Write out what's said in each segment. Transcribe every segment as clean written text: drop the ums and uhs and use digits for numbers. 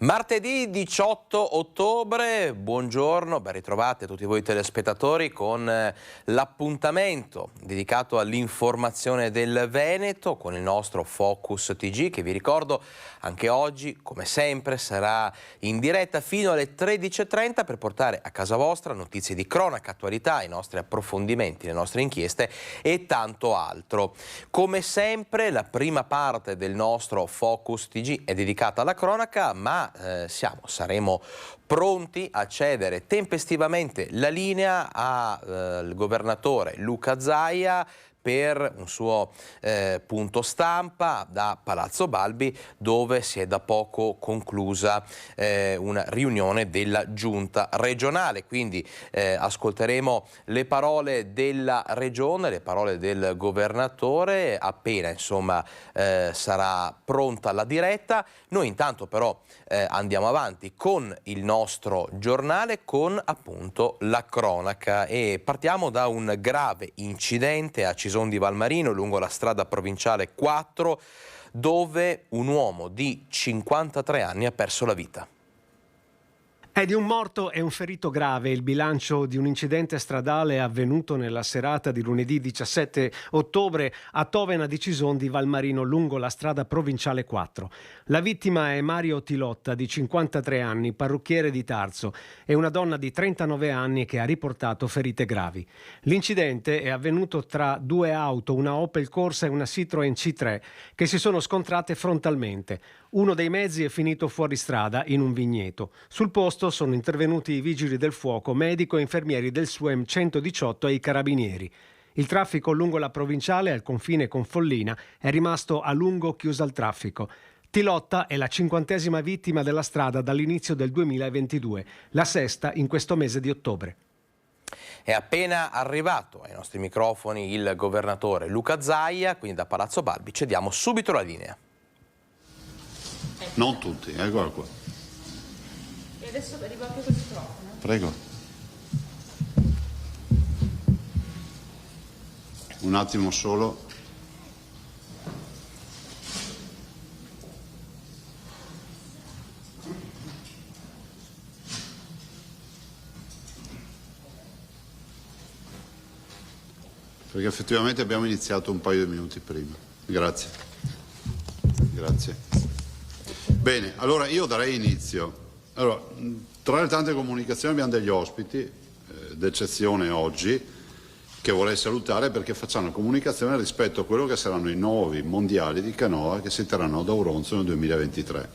Martedì 18 ottobre, buongiorno, ben ritrovati a tutti voi telespettatori con l'appuntamento dedicato all'informazione del Veneto con il nostro Focus TG che vi ricordo anche oggi, come sempre, sarà in diretta fino alle 13:30 per portare a casa vostra notizie di cronaca, attualità, i nostri approfondimenti, le nostre inchieste e tanto altro. Come sempre la prima parte del nostro Focus TG è dedicata alla cronaca, ma saremo pronti a cedere tempestivamente la linea al governatore Luca Zaia per un suo punto stampa da Palazzo Balbi, dove si è da poco conclusa una riunione della giunta regionale. Quindi ascolteremo le parole della regione, le parole del governatore appena sarà pronta la diretta. Noi intanto però andiamo avanti con il nostro giornale, con appunto la cronaca, e partiamo da un grave incidente a Cison di Valmarino lungo la strada provinciale 4, dove un uomo di 53 anni ha perso la vita. È di un morto e un ferito grave il bilancio di un incidente stradale avvenuto nella serata di lunedì 17 ottobre a Tovena di Cison di Valmarino lungo la strada provinciale 4. La vittima è Mario Tilotta, di 53 anni, parrucchiere di Tarso, e una donna di 39 anni che ha riportato ferite gravi. L'incidente è avvenuto tra due auto, una Opel Corsa e una Citroën C3, che si sono scontrate frontalmente. Uno dei mezzi è finito fuori strada in un vigneto. Sul posto sono intervenuti i vigili del fuoco, medico e infermieri del SUEM 118 e i carabinieri. Il traffico lungo la provinciale al confine con Follina è rimasto a lungo chiuso al traffico. Tilotta è la 50ª vittima della strada dall'inizio del 2022, la sesta in questo mese di ottobre. È appena arrivato ai nostri microfoni il governatore Luca Zaia, quindi da Palazzo Balbi cediamo subito la linea. Non tutti, eccola qua. E adesso arriva anche questo microfono. Prego. Un attimo solo. Perché effettivamente abbiamo iniziato un paio di minuti prima. Grazie. Grazie. Bene, allora io darei inizio. Allora, tra le tante comunicazioni abbiamo degli ospiti d'eccezione oggi che vorrei salutare perché facciamo comunicazione rispetto a quello che saranno i nuovi mondiali di canoa che si terranno ad Auronzo nel 2023.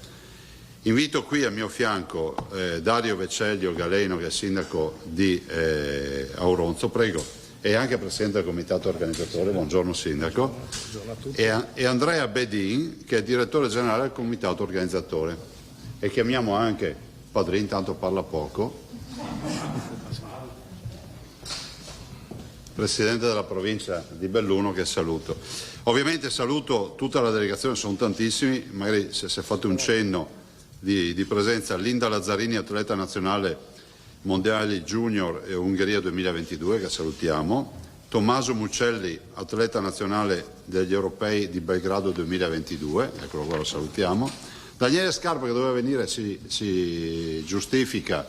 Invito qui al mio fianco Dario Vecellio Galeno, che è sindaco di Auronzo, prego. E anche presidente del comitato organizzatore, buongiorno sindaco, buongiorno a tutti. E Andrea Bedin, che è direttore generale del comitato organizzatore, e chiamiamo anche Padrin, tanto parla poco, presidente della provincia di Belluno, che saluto. Ovviamente saluto tutta la delegazione, sono tantissimi, magari se fate un cenno di presenza: Linda Lazzarini, atleta nazionale mondiali junior e Ungheria 2022, che salutiamo; Tommaso Muccelli, atleta nazionale degli europei di Belgrado 2022, eccolo qua, lo salutiamo; Daniele Scarpa, che doveva venire, si giustifica,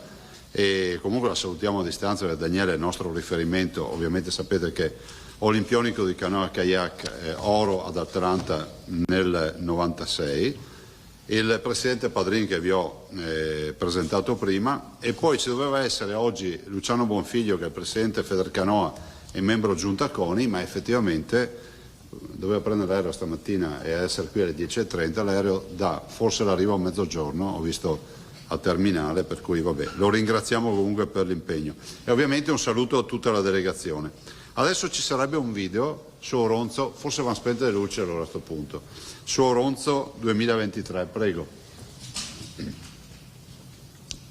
e comunque la salutiamo a distanza perché Daniele è il nostro riferimento. Ovviamente sapete che olimpionico di canoa kayak, oro ad Atlanta nel 96, il presidente Padrin che vi ho presentato prima, e poi ci doveva essere oggi Luciano Bonfiglio, che è il presidente Federcanoa e membro giunta CONI, ma effettivamente doveva prendere l'aereo stamattina e essere qui alle 10:30, l'aereo forse l'arrivo a mezzogiorno, ho visto a Terminale, per cui vabbè, lo ringraziamo comunque per l'impegno. E ovviamente un saluto a tutta la delegazione. Adesso ci sarebbe un video su Auronzo, forse vanno spente le luci allora a questo punto, su Auronzo 2023, prego.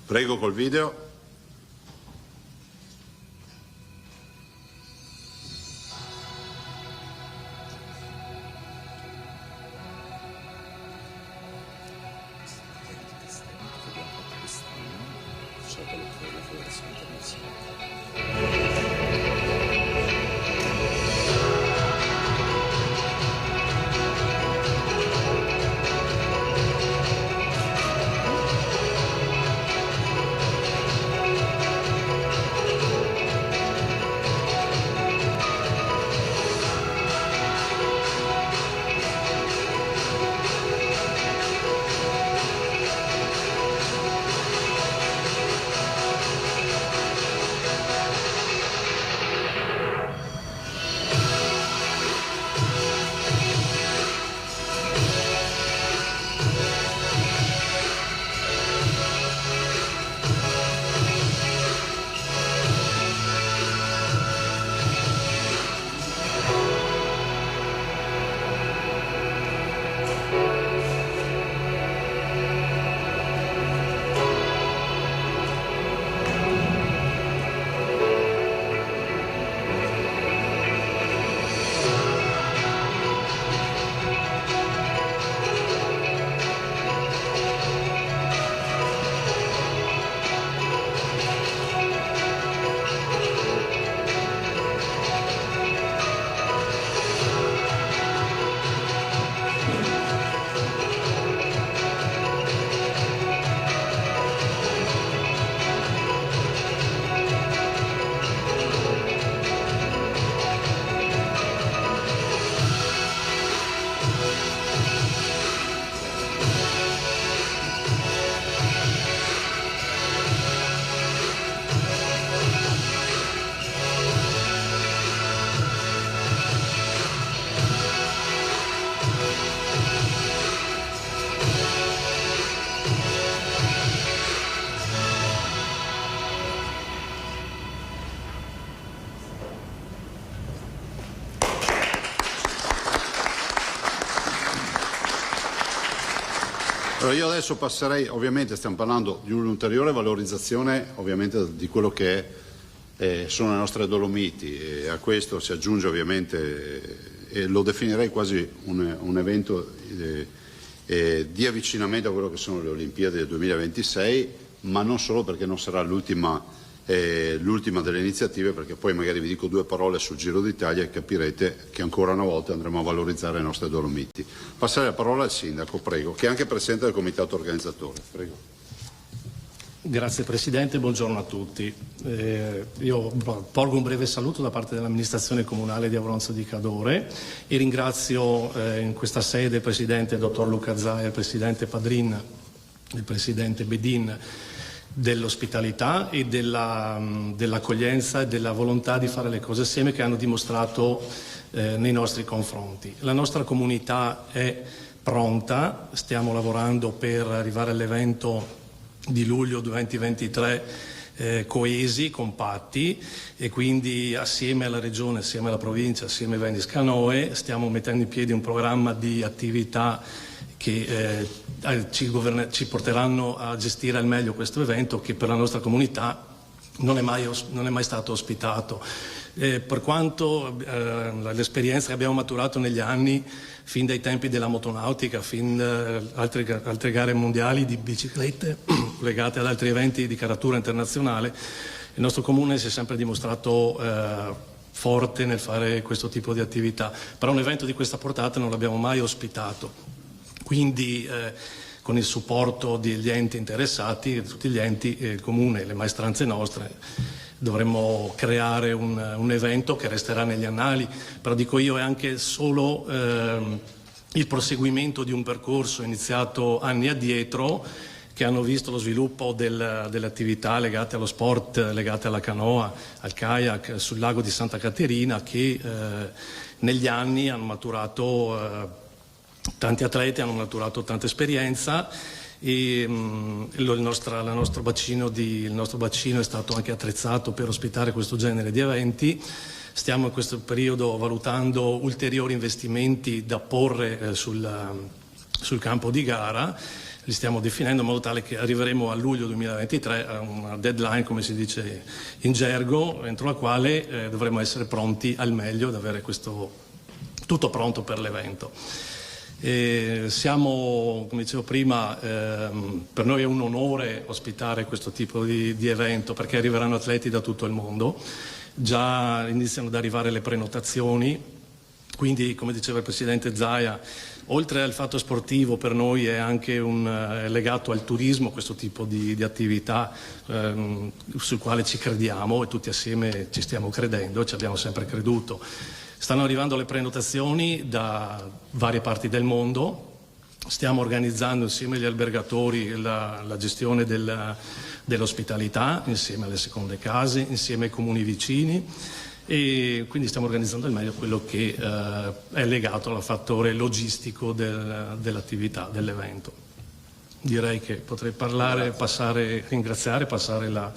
Prego col video. Allora io adesso passerei, ovviamente stiamo parlando di un'ulteriore valorizzazione ovviamente di quello che sono le nostre Dolomiti, e a questo si aggiunge ovviamente, e lo definirei quasi un evento di avvicinamento a quello che sono le Olimpiadi del 2026, ma non solo, perché non sarà l'ultima delle iniziative, perché poi magari vi dico due parole sul Giro d'Italia e capirete che ancora una volta andremo a valorizzare le nostre Dolomiti. Passare la parola al Sindaco, prego, che è anche Presidente del Comitato Organizzatore. Prego. Grazie Presidente, buongiorno a tutti. Io porgo un breve saluto da parte dell'amministrazione comunale di Auronzo di Cadore e ringrazio in questa sede il Presidente Dottor Luca Zaia, il Presidente Padrin, il Presidente Bedin dell'ospitalità e dell'accoglienza e della volontà di fare le cose assieme che hanno dimostrato nei nostri confronti. La nostra comunità è pronta, stiamo lavorando per arrivare all'evento di luglio 2023 coesi, compatti, e quindi assieme alla Regione, assieme alla Provincia, assieme a Venis Canoe stiamo mettendo in piedi un programma di attività che ci porteranno a gestire al meglio questo evento che per la nostra comunità non è mai stato ospitato. Per quanto l'esperienza che abbiamo maturato negli anni, fin dai tempi della motonautica, fin da altre gare mondiali di biciclette legate ad altri eventi di caratura internazionale, il nostro comune si è sempre dimostrato forte nel fare questo tipo di attività. Però un evento di questa portata non l'abbiamo mai ospitato. Quindi con il supporto degli enti interessati, tutti gli enti, il comune, le maestranze nostre, dovremmo creare un evento che resterà negli annali, però dico io è anche solo il proseguimento di un percorso iniziato anni addietro, che hanno visto lo sviluppo delle attività legate allo sport, legate alla canoa, al kayak sul lago di Santa Caterina, che negli anni hanno maturato tanti atleti, hanno maturato tanta esperienza. E il nostro bacino è stato anche attrezzato per ospitare questo genere di eventi. Stiamo in questo periodo valutando ulteriori investimenti da porre sul campo di gara, li stiamo definendo in modo tale che arriveremo a luglio 2023 a una deadline, come si dice in gergo, entro la quale dovremo essere pronti al meglio ad avere questo tutto pronto per l'evento. Siamo, come dicevo prima, per noi è un onore ospitare questo tipo di evento, perché arriveranno atleti da tutto il mondo, già iniziano ad arrivare le prenotazioni, quindi come diceva il Presidente Zaia, oltre al fatto sportivo per noi è anche è legato al turismo questo tipo di attività sul quale ci crediamo e tutti assieme ci stiamo credendo, ci abbiamo sempre creduto. Stanno arrivando le prenotazioni da varie parti del mondo, stiamo organizzando insieme agli albergatori la gestione dell'ospitalità, insieme alle seconde case, insieme ai comuni vicini, e quindi stiamo organizzando al meglio quello che è legato al fattore logistico dell'attività, dell'evento. Direi che potrei ringraziare, passare la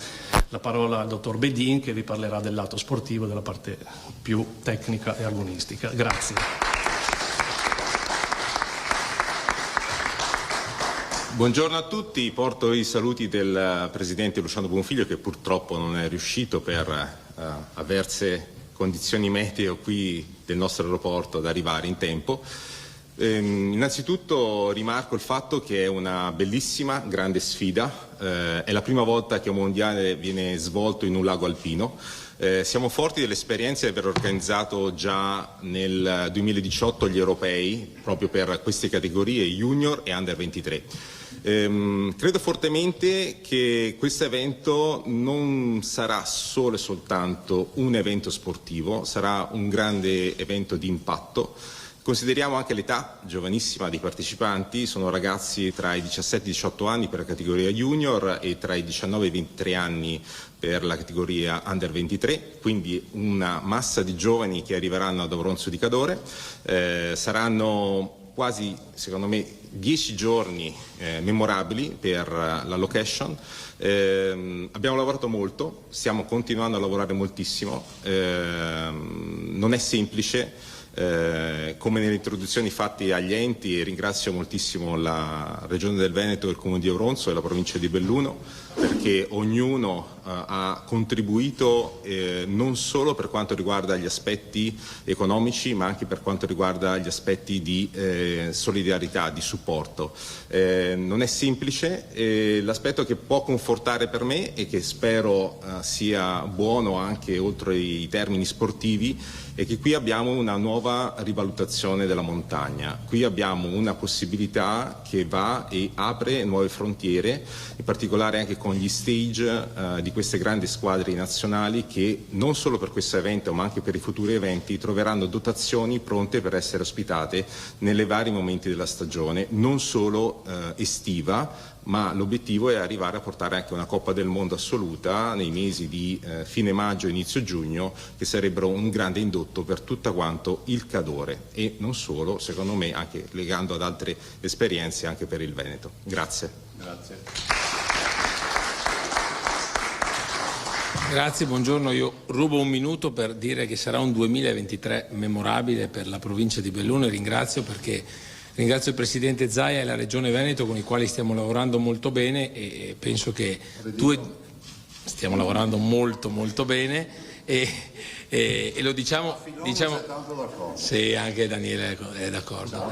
parola al dottor Bedin, che vi parlerà del lato sportivo, della parte più tecnica e agonistica. Grazie. Buongiorno a tutti, porto i saluti del Presidente Luciano Bonfiglio, che purtroppo non è riuscito per avverse condizioni meteo qui del nostro aeroporto ad arrivare in tempo. Innanzitutto rimarco il fatto che è una bellissima, grande sfida, è la prima volta che un mondiale viene svolto in un lago alpino. Siamo forti dell'esperienza di aver organizzato già nel 2018 gli europei proprio per queste categorie junior e under 23. Credo fortemente che questo evento non sarà solo e soltanto un evento sportivo, sarà un grande evento di impatto. Consideriamo anche l'età giovanissima dei partecipanti, sono ragazzi tra i 17 e i 18 anni per la categoria junior e tra i 19 e i 23 anni per la categoria under 23, quindi una massa di giovani che arriveranno ad Auronzo di Cadore. Saranno quasi, secondo me, 10 giorni memorabili per la location. Abbiamo lavorato molto, stiamo continuando a lavorare moltissimo, non è semplice. Come nelle introduzioni fatte agli enti, ringrazio moltissimo la Regione del Veneto, il Comune di Auronzo e la provincia di Belluno, perché ognuno ha contribuito non solo per quanto riguarda gli aspetti economici, ma anche per quanto riguarda gli aspetti di solidarietà, di supporto. Non è semplice, l'aspetto che può confortare per me e che spero sia buono anche oltre i termini sportivi è che qui abbiamo una nuova rivalutazione della montagna, qui abbiamo una possibilità che va e apre nuove frontiere, in particolare anche con gli stage di queste grandi squadre nazionali che non solo per questo evento ma anche per i futuri eventi troveranno dotazioni pronte per essere ospitate nelle vari momenti della stagione, non solo estiva, ma l'obiettivo è arrivare a portare anche una Coppa del Mondo assoluta nei mesi di fine maggio e inizio giugno, che sarebbero un grande indotto per tutta quanto il Cadore e non solo, secondo me, anche legando ad altre esperienze anche per il Veneto. Grazie. Grazie, buongiorno. Io rubo un minuto per dire che sarà un 2023 memorabile per la provincia di Belluno e ringrazio il Presidente Zaia e la Regione Veneto con i quali stiamo lavorando molto bene e penso che stiamo lavorando molto bene e lo diciamo sì, anche Daniele è d'accordo.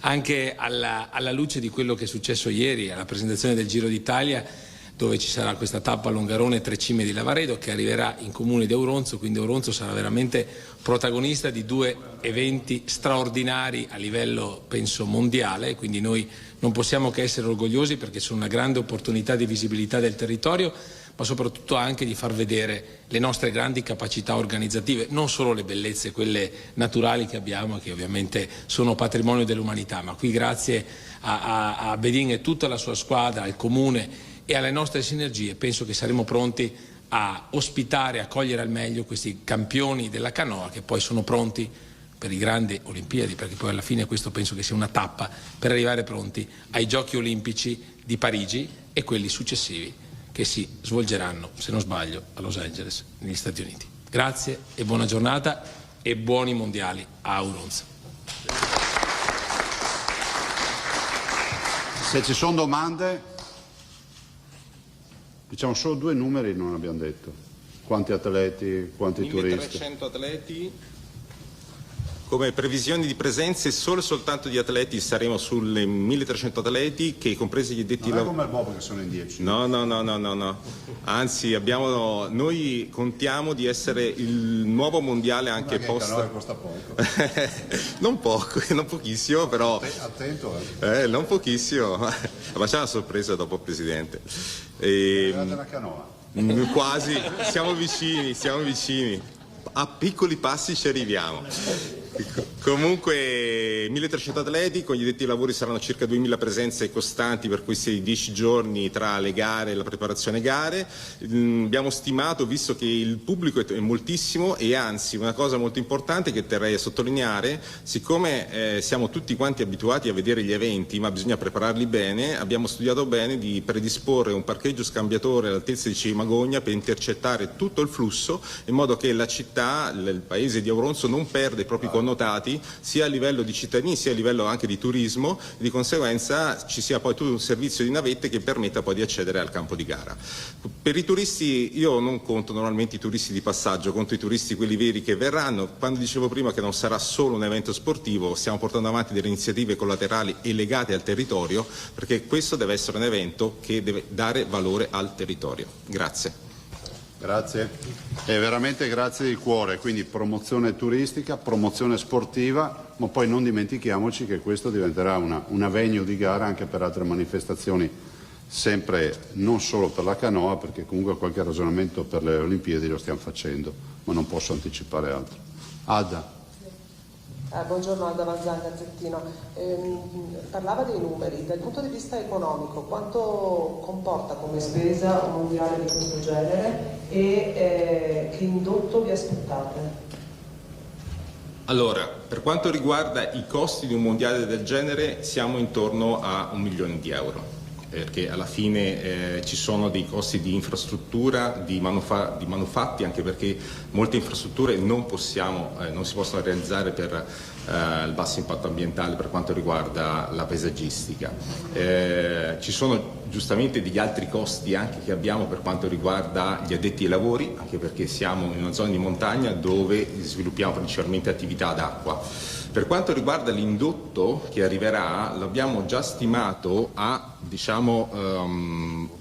Anche alla luce di quello che è successo ieri alla presentazione del Giro d'Italia, dove ci sarà questa tappa a Longarone, Tre Cime di Lavaredo, che arriverà in comune di Auronzo, quindi Auronzo sarà veramente protagonista di due eventi straordinari a livello, penso, mondiale, quindi noi non possiamo che essere orgogliosi perché sono una grande opportunità di visibilità del territorio, ma soprattutto anche di far vedere le nostre grandi capacità organizzative, non solo le bellezze, quelle naturali che abbiamo, che ovviamente sono patrimonio dell'umanità, ma qui grazie a Bedin e tutta la sua squadra, al Comune e alle nostre sinergie, penso che saremo pronti a ospitare, a cogliere al meglio questi campioni della canoa che poi sono pronti per i grandi Olimpiadi, perché poi alla fine questo penso che sia una tappa per arrivare pronti ai Giochi Olimpici di Parigi e quelli successivi che si svolgeranno, se non sbaglio, a Los Angeles, negli Stati Uniti. Grazie e buona giornata e buoni mondiali a Auronzo. Se ci sono domande, diciamo solo due numeri non abbiamo detto. Quanti atleti, quanti turisti? 1300 atleti. Come previsioni di presenze solo e soltanto di atleti saremo sulle 1300 atleti, che compresi gli addetti Non è come il Bobo che sono in 10. No. Anzi, noi contiamo di essere il nuovo mondiale anche post. No, costa poco. Non poco, non pochissimo, però. Attento. Non pochissimo. Ma c'è una sorpresa dopo, Presidente. Della canoa. Quasi, siamo vicini. A piccoli passi ci arriviamo. Comunque 1300 atleti, con gli addetti ai lavori saranno circa 2000 presenze costanti per questi 10 giorni tra le gare e la preparazione gare. Abbiamo stimato, visto che il pubblico è moltissimo, e anzi una cosa molto importante che terrei a sottolineare, siccome siamo tutti quanti abituati a vedere gli eventi ma bisogna prepararli bene, abbiamo studiato bene di predisporre un parcheggio scambiatore all'altezza di Cimagogna per intercettare tutto il flusso, in modo che la città, il paese di Auronzo, non perde i propri connotati sia a livello di cittadini sia a livello anche di turismo, e di conseguenza ci sia poi tutto un servizio di navette che permetta poi di accedere al campo di gara. Per i turisti io non conto normalmente i turisti di passaggio, conto i turisti quelli veri che verranno. Quando dicevo prima che non sarà solo un evento sportivo, stiamo portando avanti delle iniziative collaterali e legate al territorio, perché questo deve essere un evento che deve dare valore al territorio. Grazie. Grazie. E veramente grazie di cuore, quindi promozione turistica, promozione sportiva, ma poi non dimentichiamoci che questo diventerà una venue di gara anche per altre manifestazioni, sempre non solo per la canoa, perché comunque qualche ragionamento per le Olimpiadi lo stiamo facendo, ma non posso anticipare altro. Ada. Buongiorno, Alda Mazzan, Gazzettino. Parlava dei numeri, dal punto di vista economico quanto comporta come spesa un mondiale di questo genere e che indotto vi aspettate? Allora, per quanto riguarda i costi di un mondiale del genere siamo intorno a 1 milione di euro. perché alla fine ci sono dei costi di infrastruttura, di manufatti, anche perché molte infrastrutture non si possono realizzare per il basso impatto ambientale per quanto riguarda la paesaggistica. Ci sono giustamente degli altri costi anche che abbiamo per quanto riguarda gli addetti ai lavori, anche perché siamo in una zona di montagna dove sviluppiamo principalmente attività d'acqua. Per quanto riguarda l'indotto che arriverà, l'abbiamo già stimato a,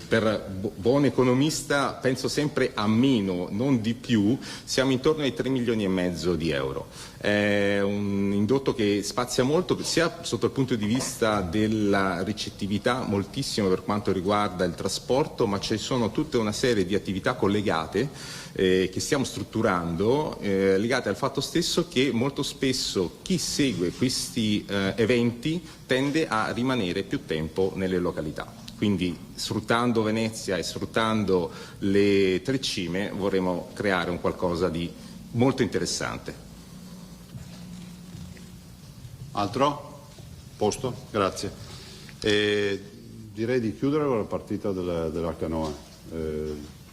per buon economista penso sempre a meno, non di più, siamo intorno ai 3,5 milioni di euro. È un indotto che spazia molto, sia sotto il punto di vista della ricettività, moltissimo per quanto riguarda il trasporto, ma ci sono tutta una serie di attività collegate che stiamo strutturando, legate al fatto stesso che molto spesso chi segue questi eventi tende a rimanere più tempo nelle località. Quindi sfruttando Venezia e sfruttando le tre cime vorremmo creare un qualcosa di molto interessante. Altro? Posto? Grazie. Direi di chiudere con la partita della canoa.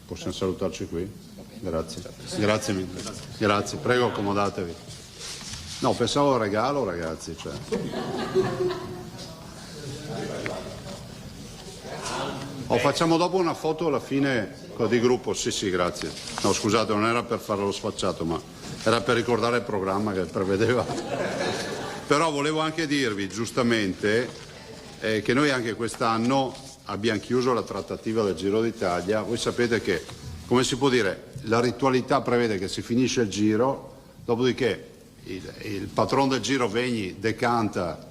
Possiamo salutarci qui? Grazie. Grazie mille. Grazie. Prego, accomodatevi. No, pensavo al regalo, ragazzi. Cioè. Facciamo dopo una foto alla fine di gruppo. Sì, grazie. No, scusate, non era per fare lo sfacciato, ma era per ricordare il programma che prevedeva. Però volevo anche dirvi, giustamente, che noi anche quest'anno abbiamo chiuso la trattativa del Giro d'Italia. Voi sapete che, come si può dire, la ritualità prevede che si finisce il Giro, dopodiché il patron del Giro Vegni decanta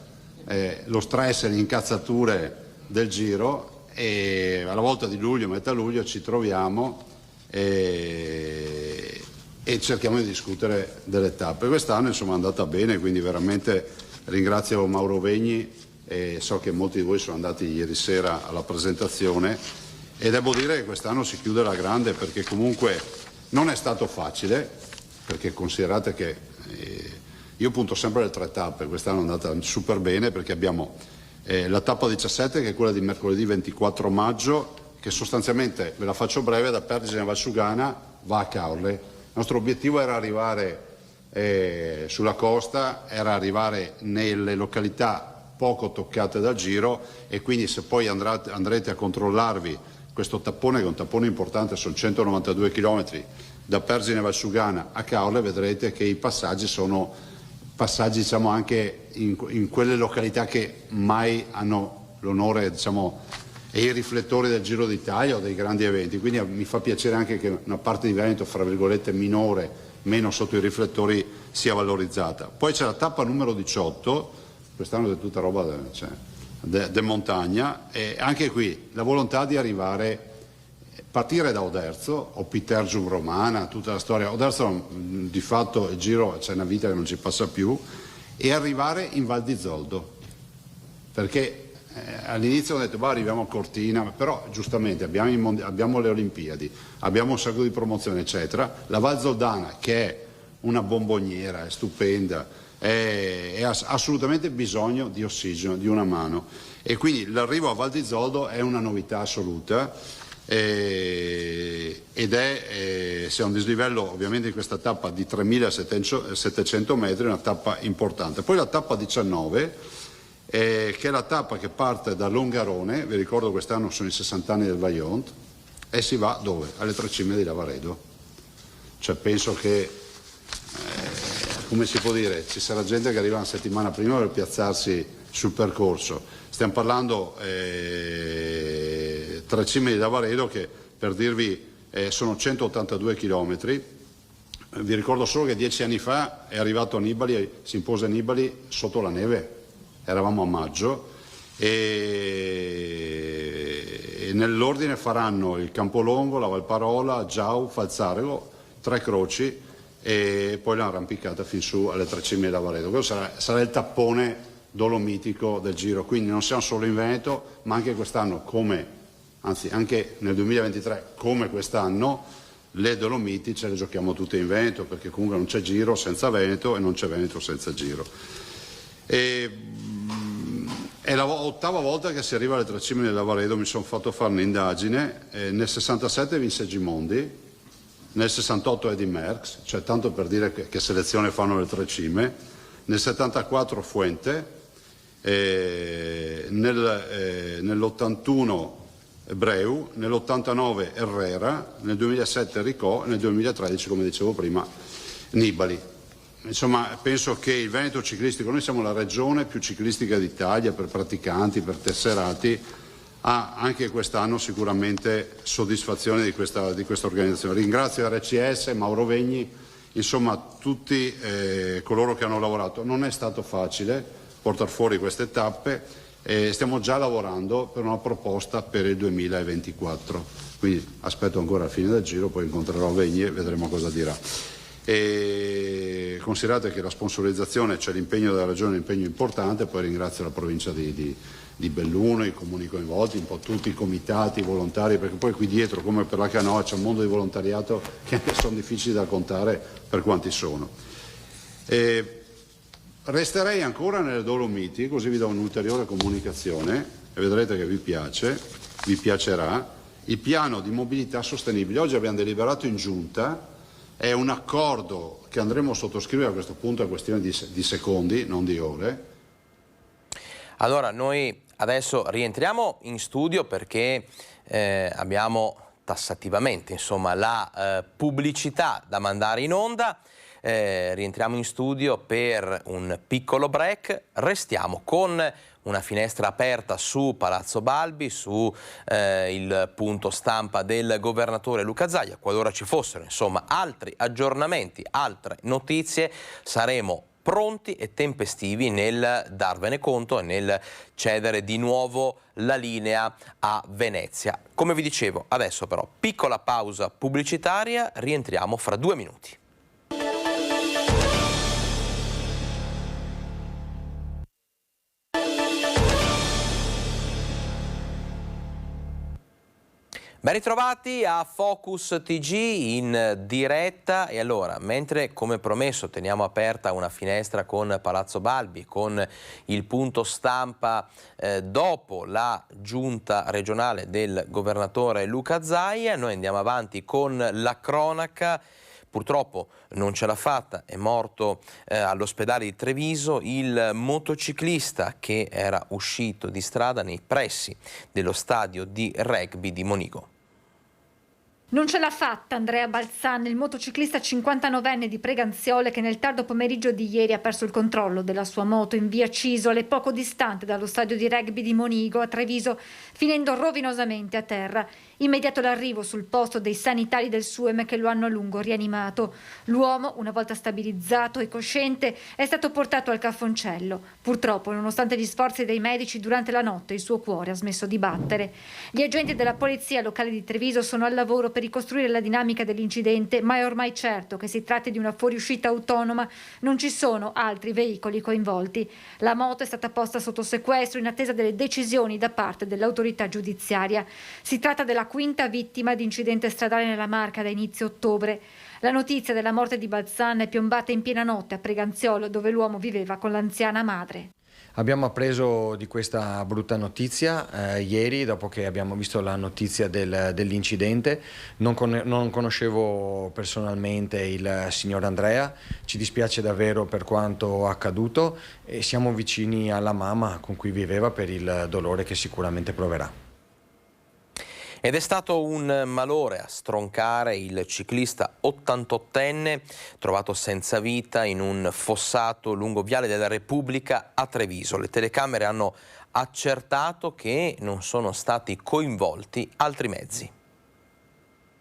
lo stress e le incazzature del Giro, e alla volta di luglio, metà luglio, ci troviamo e cerchiamo di discutere delle tappe. Quest'anno insomma è andata bene, quindi veramente ringrazio Mauro Vegni e so che molti di voi sono andati ieri sera alla presentazione, e devo dire che quest'anno si chiude alla grande, perché comunque non è stato facile, perché considerate che io punto sempre le tre tappe, quest'anno è andata super bene, perché abbiamo la tappa 17 che è quella di mercoledì 24 maggio, che sostanzialmente, ve la faccio breve, da Pergine a Valsugana va a Caorle. Il nostro obiettivo era arrivare sulla costa, era arrivare nelle località poco toccate dal Giro, e quindi se poi andrete a controllarvi questo tappone, che è un tappone importante, sono 192 km da Pergine a Valsugana a Caorle, vedrete che i passaggi sono passaggi, diciamo, anche in quelle località che mai hanno l'onore, diciamo, e i riflettori del Giro d'Italia o dei grandi eventi. Quindi mi fa piacere anche che una parte di Veneto, fra virgolette, minore, meno sotto i riflettori, sia valorizzata. Poi c'è la tappa numero 18, quest'anno è tutta roba de montagna, e anche qui la volontà di partire da Oderzo o Pitergium Romana, tutta la storia. Oderzo di fatto il Giro c'è una vita che non ci passa più, e arrivare in Val di Zoldo, perché all'inizio ho detto arriviamo a Cortina, però giustamente abbiamo le Olimpiadi, abbiamo un sacco di promozioni eccetera. La Val Zoldana, che è una bomboniera, è stupenda, ha assolutamente bisogno di ossigeno, di una mano, e quindi l'arrivo a Val di Zoldo è una novità assoluta, ed c'è un dislivello ovviamente in questa tappa di 3.700 metri, una tappa importante. Poi la tappa 19, che è la tappa che parte da Longarone, vi ricordo quest'anno sono i 60 anni del Vaillant, e si va dove? Alle tre cime di Lavaredo. Cioè penso che come si può dire, ci sarà gente che arriva una settimana prima per piazzarsi sul percorso. Stiamo parlando tre cime di Lavaredo, che per dirvi sono 182 chilometri. Vi ricordo solo che 10 anni fa è arrivato Nibali, si impose Nibali sotto la neve, eravamo a maggio, e nell'ordine faranno il Campolongo, la Valparola, Giau, Falzarego, tre croci, e poi l'arrampicata fin su alle tre cime di Lavaredo. Questo sarà il tappone dolomitico del Giro, quindi non siamo solo in Veneto, ma anche quest'anno, anche nel 2023 come quest'anno, le Dolomiti ce le giochiamo tutte in Veneto, perché comunque non c'è Giro senza Veneto e non c'è Veneto senza Giro. È la 8ª volta che si arriva alle 3 cime del Lavaredo, mi sono fatto fare un'indagine, nel 67 vinse Gimondi, nel 68 Eddy Merckx, cioè tanto per dire che selezione fanno le 3 cime, nel 74 Fuente, nell'81 Breu, nell'89 Herrera, nel 2007 Ricò e nel 2013, come dicevo prima, Nibali. Insomma, penso che il Veneto ciclistico, noi siamo la regione più ciclistica d'Italia per praticanti, per tesserati, ha anche quest'anno sicuramente soddisfazione di questa organizzazione. Ringrazio RCS, Mauro Vegni, insomma tutti coloro che hanno lavorato. Non è stato facile portare fuori queste tappe. Stiamo già lavorando per una proposta per il 2024, quindi aspetto ancora la fine del giro, poi incontrerò Vegni e vedremo cosa dirà. E considerate che la sponsorizzazione, c'è l'impegno della Regione, un impegno importante, poi ringrazio la provincia di Belluno, i comuni coinvolti, un po' tutti i comitati, i volontari, perché poi qui dietro, come per la canoa, c'è un mondo di volontariato che sono difficili da contare per quanti sono. Resterei ancora nelle Dolomiti, così vi do un'ulteriore comunicazione e vedrete che vi piacerà, il piano di mobilità sostenibile. Oggi abbiamo deliberato in giunta, è un accordo che andremo a sottoscrivere, a questo punto è questione di secondi, non di ore. Allora, noi adesso rientriamo in studio perché abbiamo tassativamente, insomma, la pubblicità da mandare in onda. Rientriamo in studio per un piccolo break, restiamo con una finestra aperta su Palazzo Balbi, su il punto stampa del governatore Luca Zaia. Qualora ci fossero insomma altri aggiornamenti, altre notizie, saremo pronti e tempestivi nel darvene conto e nel cedere di nuovo la linea a Venezia. Come vi dicevo, adesso però piccola pausa pubblicitaria, rientriamo fra 2 minuti. Ben ritrovati a Focus TG in diretta e allora, mentre come promesso teniamo aperta una finestra con Palazzo Balbi, con il punto stampa dopo la giunta regionale del governatore Luca Zaia, noi andiamo avanti con la cronaca. Purtroppo non ce l'ha fatta, è morto all'ospedale di Treviso il motociclista che era uscito di strada nei pressi dello stadio di rugby di Monigo. Non ce l'ha fatta Andrea Balzan, il motociclista 59enne di Preganziole che nel tardo pomeriggio di ieri ha perso il controllo della sua moto in via Cisole, poco distante dallo stadio di rugby di Monigo a Treviso, finendo rovinosamente a terra. Immediato l'arrivo sul posto dei sanitari del SUEM che lo hanno a lungo rianimato. L'uomo, una volta stabilizzato e cosciente, è stato portato al Caffoncello. Purtroppo, nonostante gli sforzi dei medici, durante la notte il suo cuore ha smesso di battere. Gli agenti della polizia locale di Treviso sono al lavoro per ricostruire la dinamica dell'incidente, ma è ormai certo che si tratti di una fuoriuscita autonoma, non ci sono altri veicoli coinvolti. La moto è stata posta sotto sequestro in attesa delle decisioni da parte dell'autorità giudiziaria. Si tratta della 5ª vittima di incidente stradale nella Marca da inizio ottobre. La notizia della morte di Balzan è piombata in piena notte a Preganziolo, dove l'uomo viveva con l'anziana madre. Abbiamo appreso di questa brutta notizia ieri, dopo che abbiamo visto la notizia dell'incidente. Non conoscevo personalmente il signor Andrea, ci dispiace davvero per quanto accaduto e siamo vicini alla mamma con cui viveva per il dolore che sicuramente proverà. Ed è stato un malore a stroncare il ciclista 88enne trovato senza vita in un fossato lungo Viale della Repubblica a Treviso. Le telecamere hanno accertato che non sono stati coinvolti altri mezzi.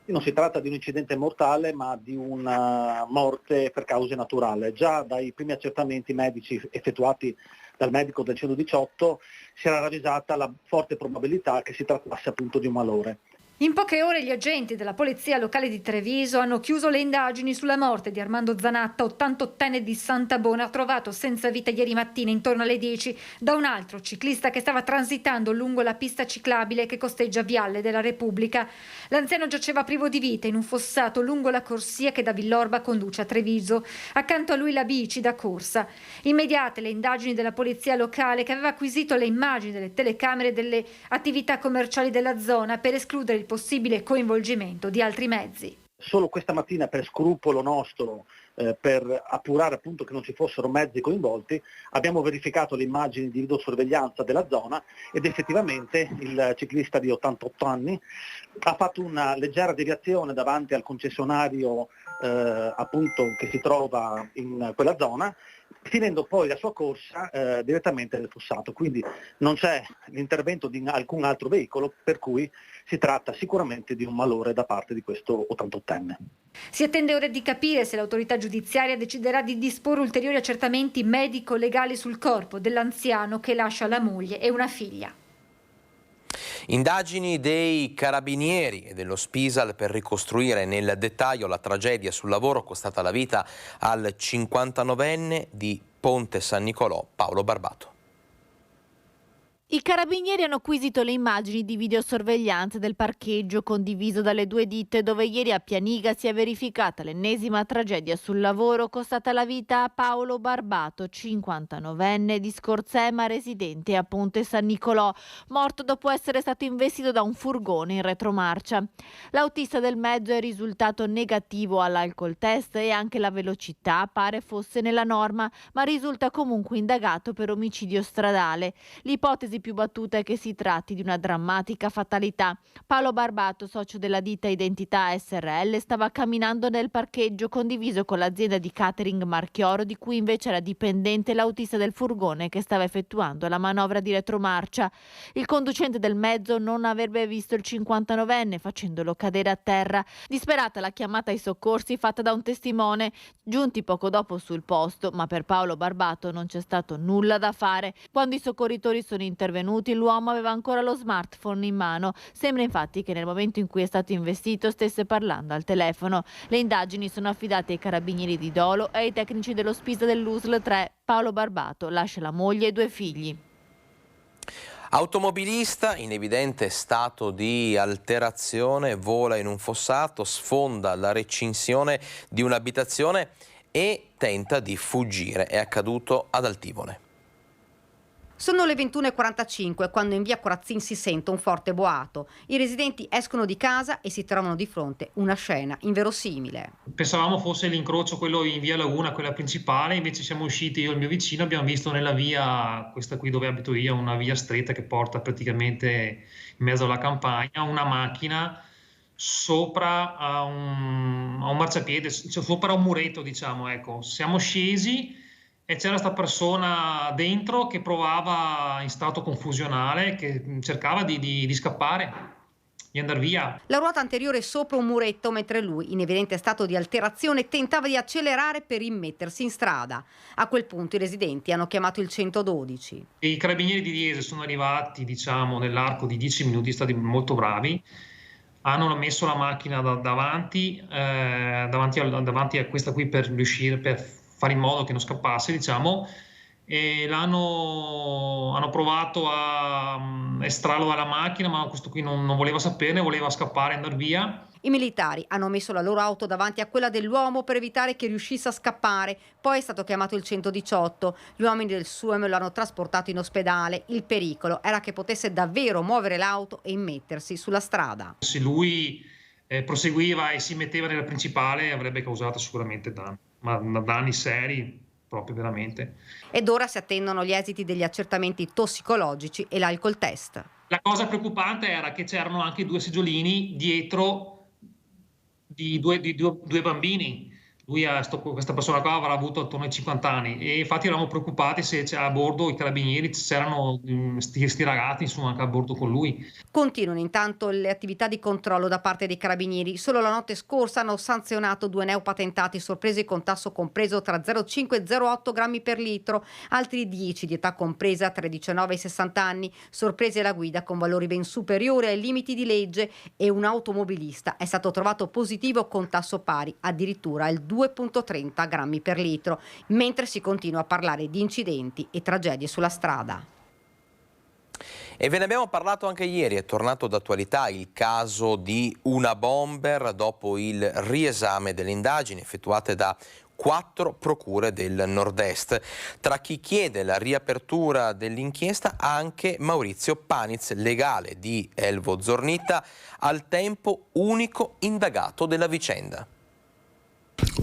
Non si tratta di un incidente mortale, ma di una morte per cause naturali. Già dai primi accertamenti medici effettuati dal medico del 118 si era ravvisata la forte probabilità che si trattasse appunto di un malore. In poche ore gli agenti della polizia locale di Treviso hanno chiuso le indagini sulla morte di Armando Zanatta, 88enne di Santabona, trovato senza vita ieri mattina intorno alle 10 da un altro ciclista che stava transitando lungo la pista ciclabile che costeggia Viale della Repubblica. L'anziano giaceva privo di vita in un fossato lungo la corsia che da Villorba conduce a Treviso. Accanto a lui la bici da corsa. Immediate le indagini della polizia locale che aveva acquisito le immagini delle telecamere delle attività commerciali della zona per escludere il possibile coinvolgimento di altri mezzi. Solo questa mattina, per scrupolo nostro, per appurare appunto che non ci fossero mezzi coinvolti, abbiamo verificato le immagini di videosorveglianza della zona ed effettivamente il ciclista di 88 anni ha fatto una leggera deviazione davanti al concessionario appunto che si trova in quella zona, finendo poi la sua corsa direttamente nel fossato. Quindi non c'è l'intervento di alcun altro veicolo, per cui si tratta sicuramente di un malore da parte di questo 88enne. Si attende ora di capire se l'autorità giudiziaria deciderà di disporre ulteriori accertamenti medico-legali sul corpo dell'anziano che lascia la moglie e una figlia. Indagini dei carabinieri e dello Spisal per ricostruire nel dettaglio la tragedia sul lavoro costata la vita al 59enne di Ponte San Nicolò, Paolo Barbato. I carabinieri hanno acquisito le immagini di videosorveglianza del parcheggio condiviso dalle due ditte dove ieri a Pianiga si è verificata l'ennesima tragedia sul lavoro costata la vita a Paolo Barbato, 59enne di Scorzema, residente a Ponte San Nicolò, morto dopo essere stato investito da un furgone in retromarcia. L'autista del mezzo è risultato negativo all'alcol test e anche la velocità pare fosse nella norma, ma risulta comunque indagato per omicidio stradale. L'ipotesi più battuta è che si tratti di una drammatica fatalità. Paolo Barbato, socio della ditta Identità SRL, stava camminando nel parcheggio condiviso con l'azienda di catering Marchioro, di cui invece era dipendente l'autista del furgone che stava effettuando la manovra di retromarcia. Il conducente del mezzo non avrebbe visto il 59enne facendolo cadere a terra. Disperata la chiamata ai soccorsi fatta da un testimone, giunti poco dopo sul posto, ma per Paolo Barbato non c'è stato nulla da fare. Quando i soccorritori sono intervenuti, l'uomo aveva ancora lo smartphone in mano. Sembra infatti che nel momento in cui è stato investito stesse parlando al telefono. Le indagini sono affidate ai carabinieri di Dolo e ai tecnici dello Spisa dell'USL 3. Paolo Barbato lascia la moglie e 2 figli. Automobilista in evidente stato di alterazione vola in un fossato, sfonda la recinzione di un'abitazione e tenta di fuggire. È accaduto ad Altivone. Sono le 21:45 quando in via Corazzin si sente un forte boato. I residenti escono di casa e si trovano di fronte una scena inverosimile. Pensavamo fosse l'incrocio quello in via Laguna, quella principale, invece siamo usciti io e il mio vicino, abbiamo visto nella via, questa qui dove abito io, una via stretta che porta praticamente in mezzo alla campagna, una macchina sopra a un marciapiede, cioè sopra un muretto, diciamo, ecco. Siamo scesi e c'era questa persona dentro che provava in stato confusionale, che cercava di scappare, di andare via. La ruota anteriore sopra un muretto, mentre lui, in evidente stato di alterazione, tentava di accelerare per immettersi in strada. A quel punto i residenti hanno chiamato il 112. I carabinieri di Diese sono arrivati, diciamo, nell'arco di 10 minuti, stati molto bravi. Hanno messo la macchina davanti a questa qui per riuscire, per fare in modo che non scappasse, diciamo, e hanno provato a estrarlo dalla macchina, ma questo qui non voleva saperne, voleva scappare e andare via. I militari hanno messo la loro auto davanti a quella dell'uomo per evitare che riuscisse a scappare. Poi è stato chiamato il 118. Gli uomini del SUEM lo hanno trasportato in ospedale. Il pericolo era che potesse davvero muovere l'auto e immettersi sulla strada. Se lui proseguiva e si metteva nella principale avrebbe causato sicuramente danni, ma danni seri proprio veramente. Ed ora si attendono gli esiti degli accertamenti tossicologici e l'alcol test. La cosa preoccupante era che c'erano anche 2 seggiolini dietro di due bambini questa persona qua avrà avuto attorno ai 50 anni e infatti eravamo preoccupati se a bordo i carabinieri c'erano sti ragazzi insomma anche a bordo con lui. Continuano intanto le attività di controllo da parte dei carabinieri. Solo la notte scorsa hanno sanzionato 2 neopatentati sorpresi con tasso compreso tra 0,5 e 0,8 grammi per litro, altri 10 di età compresa tra i 19 e i 60 anni, sorpresi alla guida con valori ben superiori ai limiti di legge, e un automobilista è stato trovato positivo con tasso pari addirittura al 2,30 grammi per litro, mentre si continua a parlare di incidenti e tragedie sulla strada. E ve ne abbiamo parlato anche ieri, è tornato d'attualità il caso di una bomber dopo il riesame delle indagini effettuate da 4 procure del nord-est. Tra chi chiede la riapertura dell'inchiesta anche Maurizio Paniz, legale di Elvo Zornita, al tempo unico indagato della vicenda.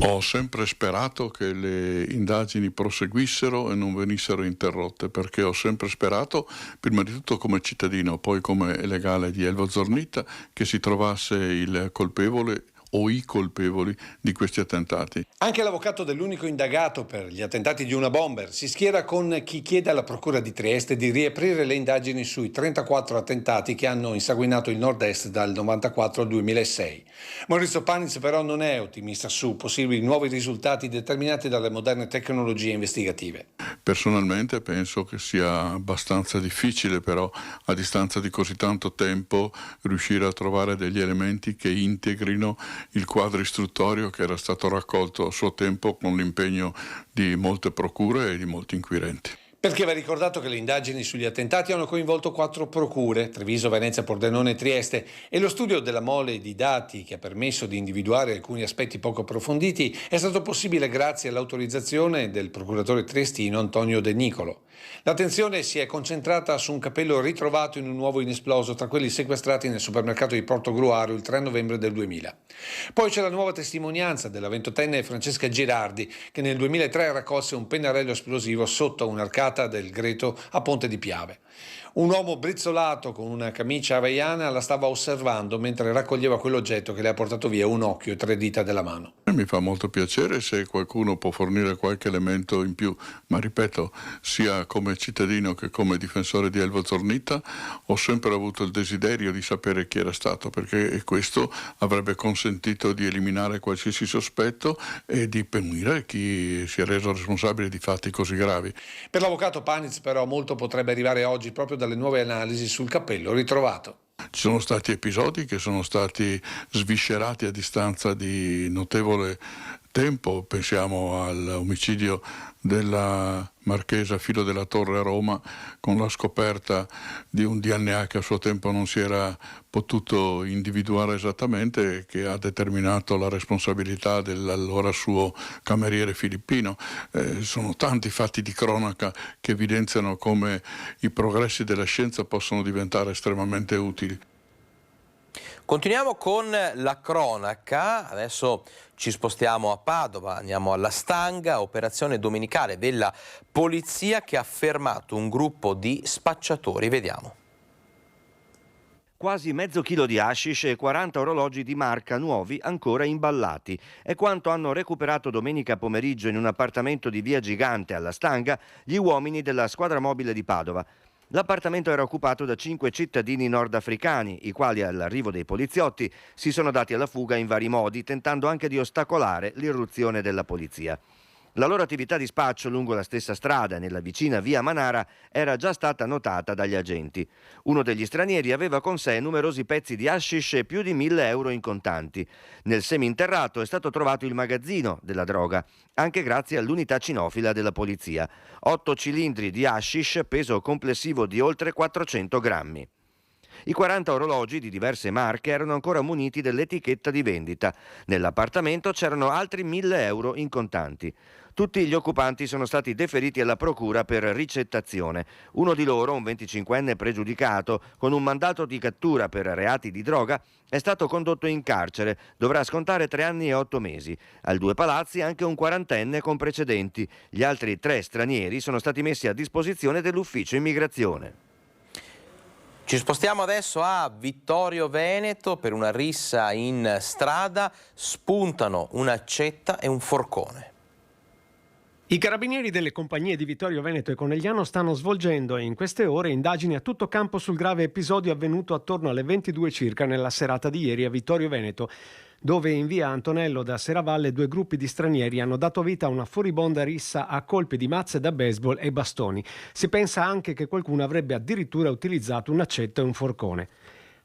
Ho sempre sperato che le indagini proseguissero e non venissero interrotte, perché ho sempre sperato, prima di tutto come cittadino, poi come legale di Elvo Zornita, che si trovasse il colpevole o i colpevoli di questi attentati. Anche l'avvocato dell'unico indagato per gli attentati di una bomber si schiera con chi chiede alla Procura di Trieste di riaprire le indagini sui 34 attentati che hanno insanguinato il nord-est dal 1994 al 2006. Maurizio Paniz però non è ottimista su possibili nuovi risultati determinati dalle moderne tecnologie investigative. Personalmente penso che sia abbastanza difficile però a distanza di così tanto tempo riuscire a trovare degli elementi che integrino il quadro istruttorio che era stato raccolto a suo tempo con l'impegno di molte procure e di molti inquirenti. Perché va ricordato che le indagini sugli attentati hanno coinvolto 4 procure, Treviso, Venezia, Pordenone e Trieste, e lo studio della mole di dati che ha permesso di individuare alcuni aspetti poco approfonditi è stato possibile grazie all'autorizzazione del procuratore triestino Antonio De Nicolo. L'attenzione si è concentrata su un cappello ritrovato in un uovo inesploso tra quelli sequestrati nel supermercato di Portogruaro il 3 novembre del 2000. Poi c'è la nuova testimonianza della 28enne Francesca Girardi, che nel 2003 raccolse un pennarello esplosivo sotto un'arcata del Greto a Ponte di Piave. Un uomo brizzolato con una camicia hawaiana la stava osservando mentre raccoglieva quell'oggetto che le ha portato via un occhio e 3 dita della mano. Mi fa molto piacere se qualcuno può fornire qualche elemento in più, ma ripeto, sia come cittadino che come difensore di Elvo Zornita ho sempre avuto il desiderio di sapere chi era stato, perché questo avrebbe consentito di eliminare qualsiasi sospetto e di punire chi si è reso responsabile di fatti così gravi. Per l'avvocato Paniz però molto potrebbe arrivare oggi proprio dalle nuove analisi sul cappello ritrovato. Ci sono stati episodi che sono stati sviscerati a distanza di notevole tempo, pensiamo all'omicidio della marchesa Filo della Torre a Roma con la scoperta di un DNA che a suo tempo non si era potuto individuare esattamente, che ha determinato la responsabilità dell'allora suo cameriere filippino. Sono tanti fatti di cronaca che evidenziano come i progressi della scienza possono diventare estremamente utili. Continuiamo con la cronaca, adesso ci spostiamo a Padova, andiamo alla Stanga, operazione domenicale della polizia che ha fermato un gruppo di spacciatori, vediamo. Quasi mezzo chilo di hashish e 40 orologi di marca nuovi ancora imballati. È quanto hanno recuperato domenica pomeriggio in un appartamento di Via Gigante alla Stanga gli uomini della squadra mobile di Padova. L'appartamento era occupato da 5 cittadini nordafricani, i quali all'arrivo dei poliziotti si sono dati alla fuga in vari modi, tentando anche di ostacolare l'irruzione della polizia. La loro attività di spaccio lungo la stessa strada, nella vicina via Manara, era già stata notata dagli agenti. Uno degli stranieri aveva con sé numerosi pezzi di hashish e più di 1.000 euro in contanti. Nel seminterrato è stato trovato il magazzino della droga, anche grazie all'unità cinofila della polizia. 8 cilindri di hashish, peso complessivo di oltre 400 grammi. I 40 orologi di diverse marche erano ancora muniti dell'etichetta di vendita. Nell'appartamento c'erano altri 1.000 euro in contanti. Tutti gli occupanti sono stati deferiti alla procura per ricettazione. Uno di loro, un 25enne pregiudicato, con un mandato di cattura per reati di droga, è stato condotto in carcere. Dovrà scontare 3 anni e 8 mesi. Al Due Palazzi anche un 40enne con precedenti. Gli altri 3 stranieri sono stati messi a disposizione dell'ufficio immigrazione. Ci spostiamo adesso a Vittorio Veneto per una rissa in strada, spuntano un'accetta e un forcone. I carabinieri delle compagnie di Vittorio Veneto e Conegliano stanno svolgendo in queste ore indagini a tutto campo sul grave episodio avvenuto attorno alle 22 circa nella serata di ieri a Vittorio Veneto, dove in via Antonello da Serravalle 2 gruppi di stranieri hanno dato vita a una furibonda rissa a colpi di mazze da baseball e bastoni. Si pensa anche che qualcuno avrebbe addirittura utilizzato un accetto e un forcone.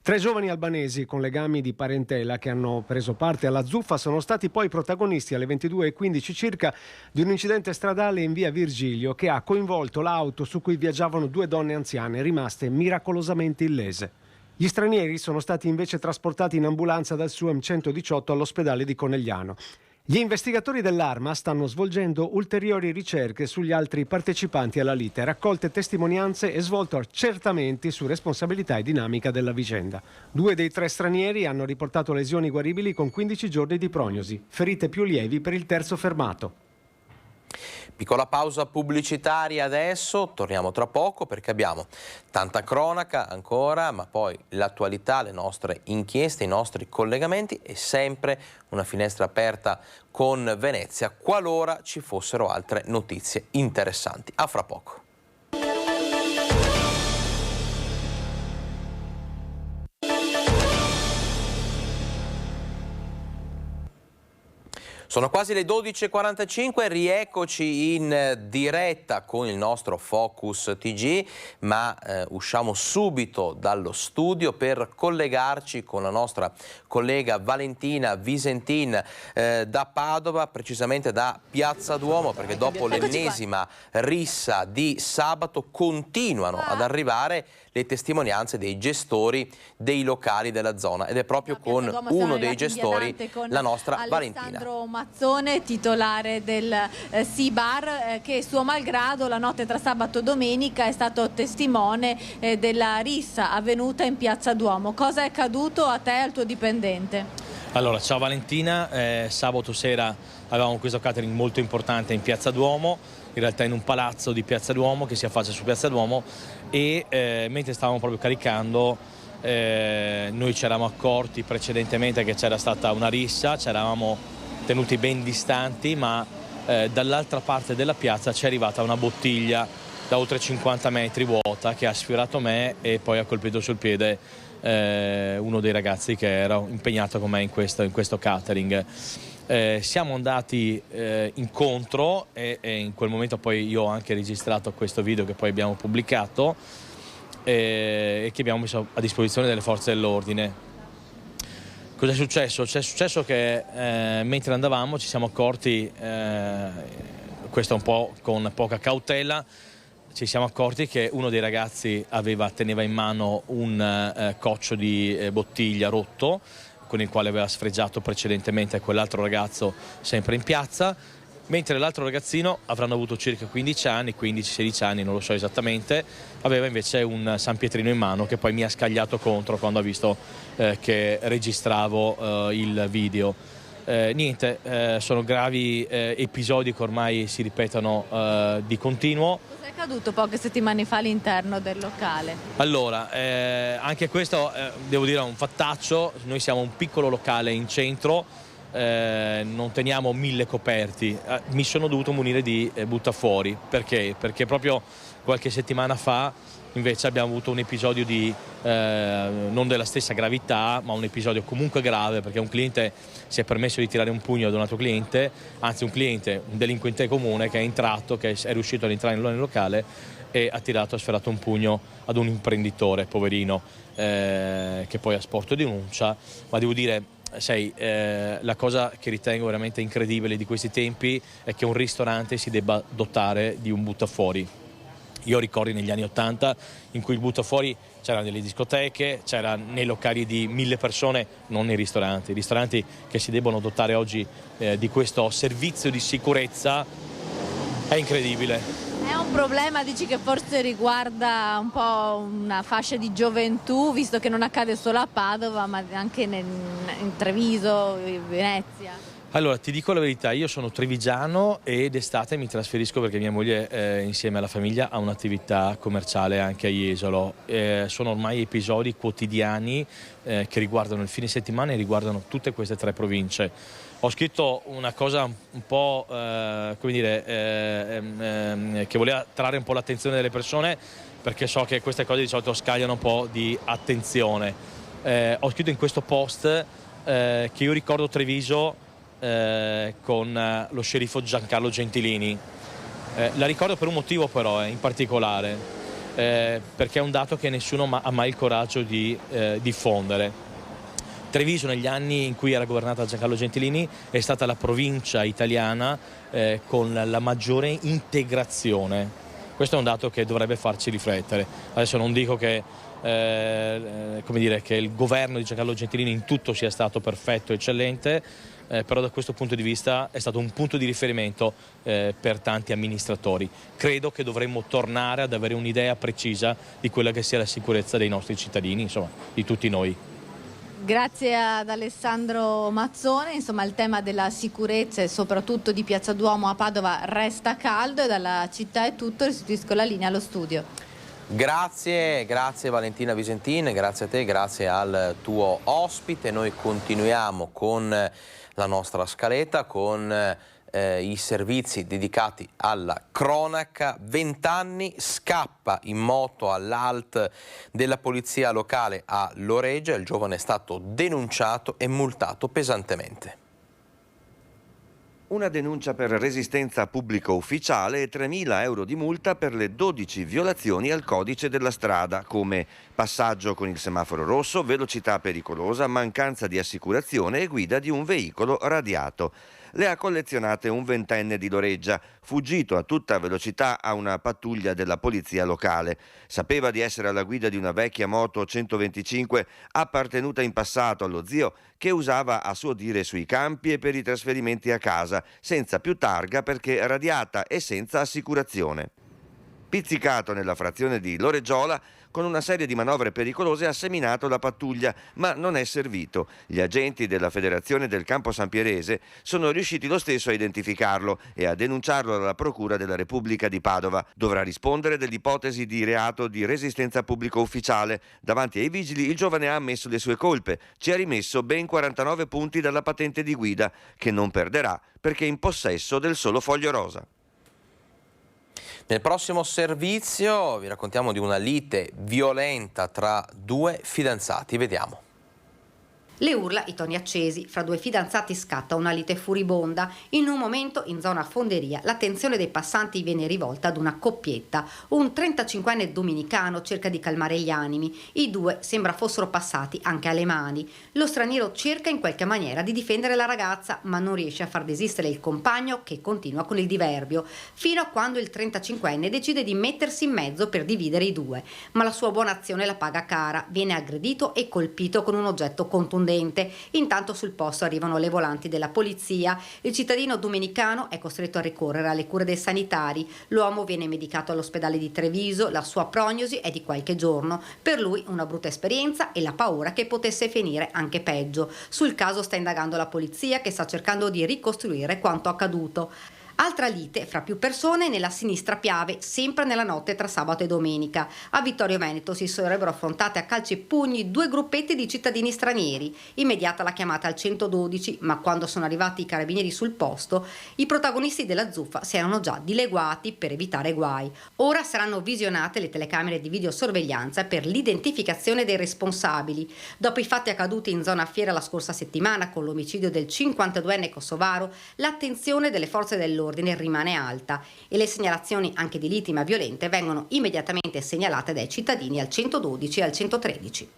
3 giovani albanesi con legami di parentela che hanno preso parte alla zuffa sono stati poi protagonisti alle 22:15 circa di un incidente stradale in via Virgilio che ha coinvolto l'auto su cui viaggiavano 2 donne anziane rimaste miracolosamente illese. Gli stranieri sono stati invece trasportati in ambulanza dal SUEM 118 all'ospedale di Conegliano. Gli investigatori dell'Arma stanno svolgendo ulteriori ricerche sugli altri partecipanti alla lite, raccolte testimonianze e svolto accertamenti su responsabilità e dinamica della vicenda. 2 dei 3 stranieri hanno riportato lesioni guaribili con 15 giorni di prognosi, ferite più lievi per il terzo fermato. Piccola pausa pubblicitaria adesso, torniamo tra poco perché abbiamo tanta cronaca ancora, ma poi l'attualità, le nostre inchieste, i nostri collegamenti e sempre una finestra aperta con Venezia qualora ci fossero altre notizie interessanti. A fra poco. Sono quasi le 12:45, rieccoci in diretta con il nostro Focus TG, ma usciamo subito dallo studio per collegarci con la nostra collega Valentina Visentin da Padova, precisamente da Piazza Duomo, perché dopo l'ennesima rissa di sabato continuano ad arrivare le testimonianze dei gestori dei locali della zona ed è proprio con uno dei gestori la nostra Valentina. Alessandro Mazzone, titolare del Bar, che suo malgrado la notte tra sabato e domenica è stato testimone della rissa avvenuta in Piazza Duomo. Cosa è accaduto a te e al tuo dipendente? Allora, ciao Valentina, sabato sera avevamo questo catering molto importante in Piazza Duomo, in realtà in un palazzo di Piazza Duomo che si affaccia su Piazza Duomo e mentre stavamo proprio caricando noi ci eravamo accorti precedentemente che c'era stata una rissa, ci eravamo tenuti ben distanti, ma dall'altra parte della piazza ci è arrivata una bottiglia da oltre 50 metri vuota che ha sfiorato me e poi ha colpito sul piede uno dei ragazzi che era impegnato con me in questo catering. Siamo andati incontro e in quel momento poi io ho anche registrato questo video che poi abbiamo pubblicato e che abbiamo messo a disposizione delle forze dell'ordine. Cosa è successo? C'è successo che mentre andavamo ci siamo accorti, questo un po' con poca cautela, ci siamo accorti che uno dei ragazzi teneva in mano un coccio di bottiglia rotto con il quale aveva sfregiato precedentemente quell'altro ragazzo sempre in piazza, mentre l'altro ragazzino, avranno avuto circa 15 anni, 15-16 anni, non lo so esattamente, aveva invece un San Pietrino in mano che poi mi ha scagliato contro quando ha visto che registravo il video. Sono gravi episodi che ormai si ripetono di continuo. Cosa è accaduto poche settimane fa all'interno del locale? Allora, anche questo devo dire è un fattaccio. Noi siamo un piccolo locale in centro, non teniamo 1000 coperti. Mi sono dovuto munire di buttafuori. Perché? Perché proprio qualche settimana fa invece abbiamo avuto un episodio di non della stessa gravità, ma un episodio comunque grave, perché un cliente si è permesso di tirare un pugno ad un altro cliente, anzi un delinquente comune che è entrato, che è riuscito ad entrare nel locale e ha sferato un pugno ad un imprenditore poverino che poi ha sporto denuncia. Ma devo dire, la cosa che ritengo veramente incredibile di questi tempi è che un ristorante si debba dotare di un buttafuori. Io ricordo negli anni '80 in cui il buttafuori c'era nelle discoteche, c'era nei locali di 1000 persone, non nei ristoranti. I ristoranti che si debbono dotare oggi di questo servizio di sicurezza è incredibile. È un problema, dici, che forse riguarda un po' una fascia di gioventù, visto che non accade solo a Padova, ma anche in Treviso, Venezia? Allora, ti dico la verità, io sono trevigiano ed estate mi trasferisco perché mia moglie insieme alla famiglia ha un'attività commerciale anche a Jesolo. Sono ormai episodi quotidiani che riguardano il fine settimana e riguardano tutte queste 3 province. Ho scritto una cosa un po', come dire, che voleva trarre un po' l'attenzione delle persone, perché so che queste cose di solito scagliano un po' di attenzione. Ho scritto in questo post che io ricordo Treviso con lo sceriffo Giancarlo Gentilini. La ricordo per un motivo però, in particolare, perché è un dato che nessuno ha mai il coraggio di diffondere. Treviso negli anni in cui era governata Giancarlo Gentilini è stata la provincia italiana con la maggiore integrazione. Questo è un dato che dovrebbe farci riflettere. Adesso non dico che come dire, che il governo di Giancarlo Gentilini in tutto sia stato perfetto, eccellente, però da questo punto di vista è stato un punto di riferimento per tanti amministratori. Credo che dovremmo tornare ad avere un'idea precisa di quella che sia la sicurezza dei nostri cittadini, insomma, di tutti noi. Grazie ad Alessandro Mazzone. Insomma, il tema della sicurezza e soprattutto di Piazza Duomo a Padova resta caldo, e dalla città è tutto. Restituisco la linea allo studio. Grazie Valentina Visentin, grazie a te, grazie al tuo ospite. Noi continuiamo con la nostra scaletta, con i servizi dedicati alla cronaca. 20 anni, scappa in moto all'ALT della polizia locale a Loreggia. Il giovane è stato denunciato e multato pesantemente. Una denuncia per resistenza pubblico ufficiale e 3.000 euro di multa per le 12 violazioni al codice della strada, come passaggio con il semaforo rosso, velocità pericolosa, mancanza di assicurazione e guida di un veicolo radiato. Le ha collezionate un 20enne di Loreggia, fuggito a tutta velocità a una pattuglia della polizia locale. Sapeva di essere alla guida di una vecchia moto 125 appartenuta in passato allo zio, che usava a suo dire sui campi e per i trasferimenti a casa, senza più targa perché radiata e senza assicurazione. Pizzicato nella frazione di Loreggiola, con una serie di manovre pericolose ha seminato la pattuglia, ma non è servito. Gli agenti della Federazione del Campo Sampierese sono riusciti lo stesso a identificarlo e a denunciarlo alla Procura della Repubblica di Padova. Dovrà rispondere dell'ipotesi di reato di resistenza pubblico ufficiale. Davanti ai vigili il giovane ha ammesso le sue colpe. Ci ha rimesso ben 49 punti dalla patente di guida, che non perderà perché è in possesso del solo foglio rosa. Nel prossimo servizio vi raccontiamo di una lite violenta tra 2 fidanzati. Vediamo. Le urla, i toni accesi, fra 2 fidanzati scatta una lite furibonda. In un momento, in zona Fonderia, l'attenzione dei passanti viene rivolta ad una coppietta. Un 35enne dominicano cerca di calmare gli animi. I 2 sembra fossero passati anche alle mani. Lo straniero cerca in qualche maniera di difendere la ragazza, ma non riesce a far desistere il compagno, che continua con il diverbio, fino a quando il 35enne decide di mettersi in mezzo per dividere i 2. Ma la sua buona azione la paga cara. Viene aggredito e colpito con un oggetto contundente. Intanto sul posto arrivano le volanti della polizia. Il cittadino domenicano è costretto a ricorrere alle cure dei sanitari. L'uomo viene medicato all'ospedale di Treviso. La sua prognosi è di qualche giorno. Per lui una brutta esperienza e la paura che potesse finire anche peggio. Sul caso sta indagando la polizia, che sta cercando di ricostruire quanto accaduto. Altra lite fra più persone nella sinistra Piave, sempre nella notte tra sabato e domenica. A Vittorio Veneto si sarebbero affrontate a calci e pugni 2 gruppetti di cittadini stranieri. Immediata la chiamata al 112, ma quando sono arrivati i carabinieri sul posto, i protagonisti della zuffa si erano già dileguati per evitare guai. Ora saranno visionate le telecamere di videosorveglianza per l'identificazione dei responsabili. Dopo i fatti accaduti in zona Fiera la scorsa settimana con l'omicidio del 52enne kosovaro, l'attenzione delle forze dell'ordine rimane alta e le segnalazioni anche di liti ma violente vengono immediatamente segnalate dai cittadini al 112 e al 113.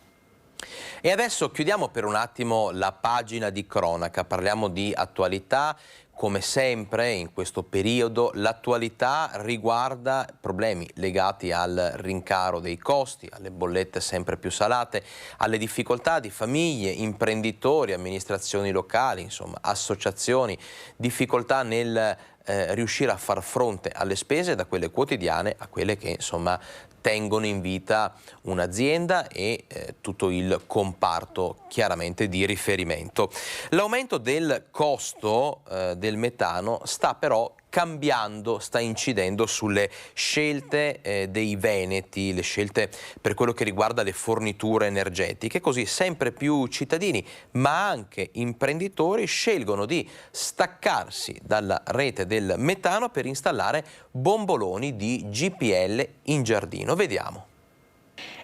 E adesso chiudiamo per un attimo la pagina di cronaca, parliamo di attualità. Come sempre in questo periodo l'attualità riguarda problemi legati al rincaro dei costi, alle bollette sempre più salate, alle difficoltà di famiglie, imprenditori, amministrazioni locali, insomma associazioni, difficoltà nel riuscire a far fronte alle spese, da quelle quotidiane a quelle che insomma tengono in vita un'azienda e tutto il comparto chiaramente di riferimento. L'aumento del costo del metano sta però cambiando, sta incidendo sulle scelte dei veneti, le scelte per quello che riguarda le forniture energetiche, così sempre più cittadini ma anche imprenditori scelgono di staccarsi dalla rete del metano per installare bomboloni di GPL in giardino. Vediamo.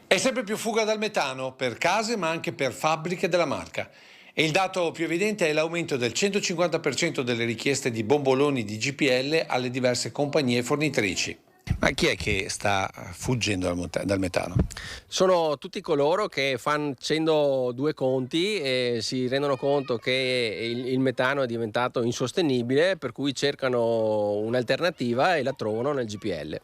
È sempre più fuga dal metano per case ma anche per fabbriche della marca. E il dato più evidente è l'aumento del 150% delle richieste di bomboloni di GPL alle diverse compagnie fornitrici. Ma chi è che sta fuggendo dal metano? Sono tutti coloro che facendo due conti e si rendono conto che il metano è diventato insostenibile, per cui cercano un'alternativa e la trovano nel GPL.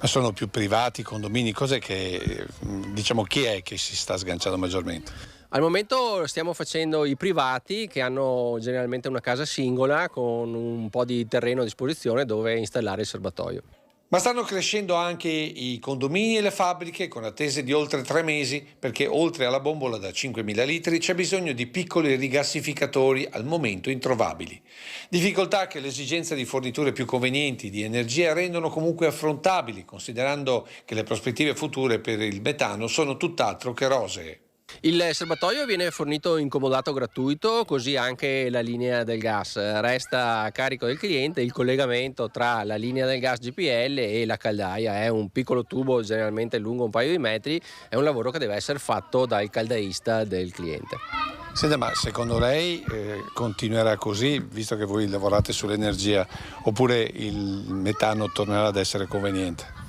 Ma sono più privati, condomini, cos'è che, diciamo, chi è che si sta sganciando maggiormente? Al momento stiamo facendo i privati che hanno generalmente una casa singola con un po' di terreno a disposizione dove installare il serbatoio. Ma stanno crescendo anche i condomini e le fabbriche con attese di oltre 3 mesi perché oltre alla bombola da 5.000 litri c'è bisogno di piccoli rigassificatori al momento introvabili. Difficoltà che l'esigenza di forniture più convenienti di energia rendono comunque affrontabili, considerando che le prospettive future per il metano sono tutt'altro che rosee. Il serbatoio viene fornito in comodato gratuito, così anche la linea del gas. Resta a carico del cliente il collegamento tra la linea del gas GPL e la caldaia. È un piccolo tubo generalmente lungo un paio di metri, è un lavoro che deve essere fatto dal caldaista del cliente. Senta, ma secondo lei continuerà così, visto che voi lavorate sull'energia, oppure il metano tornerà ad essere conveniente?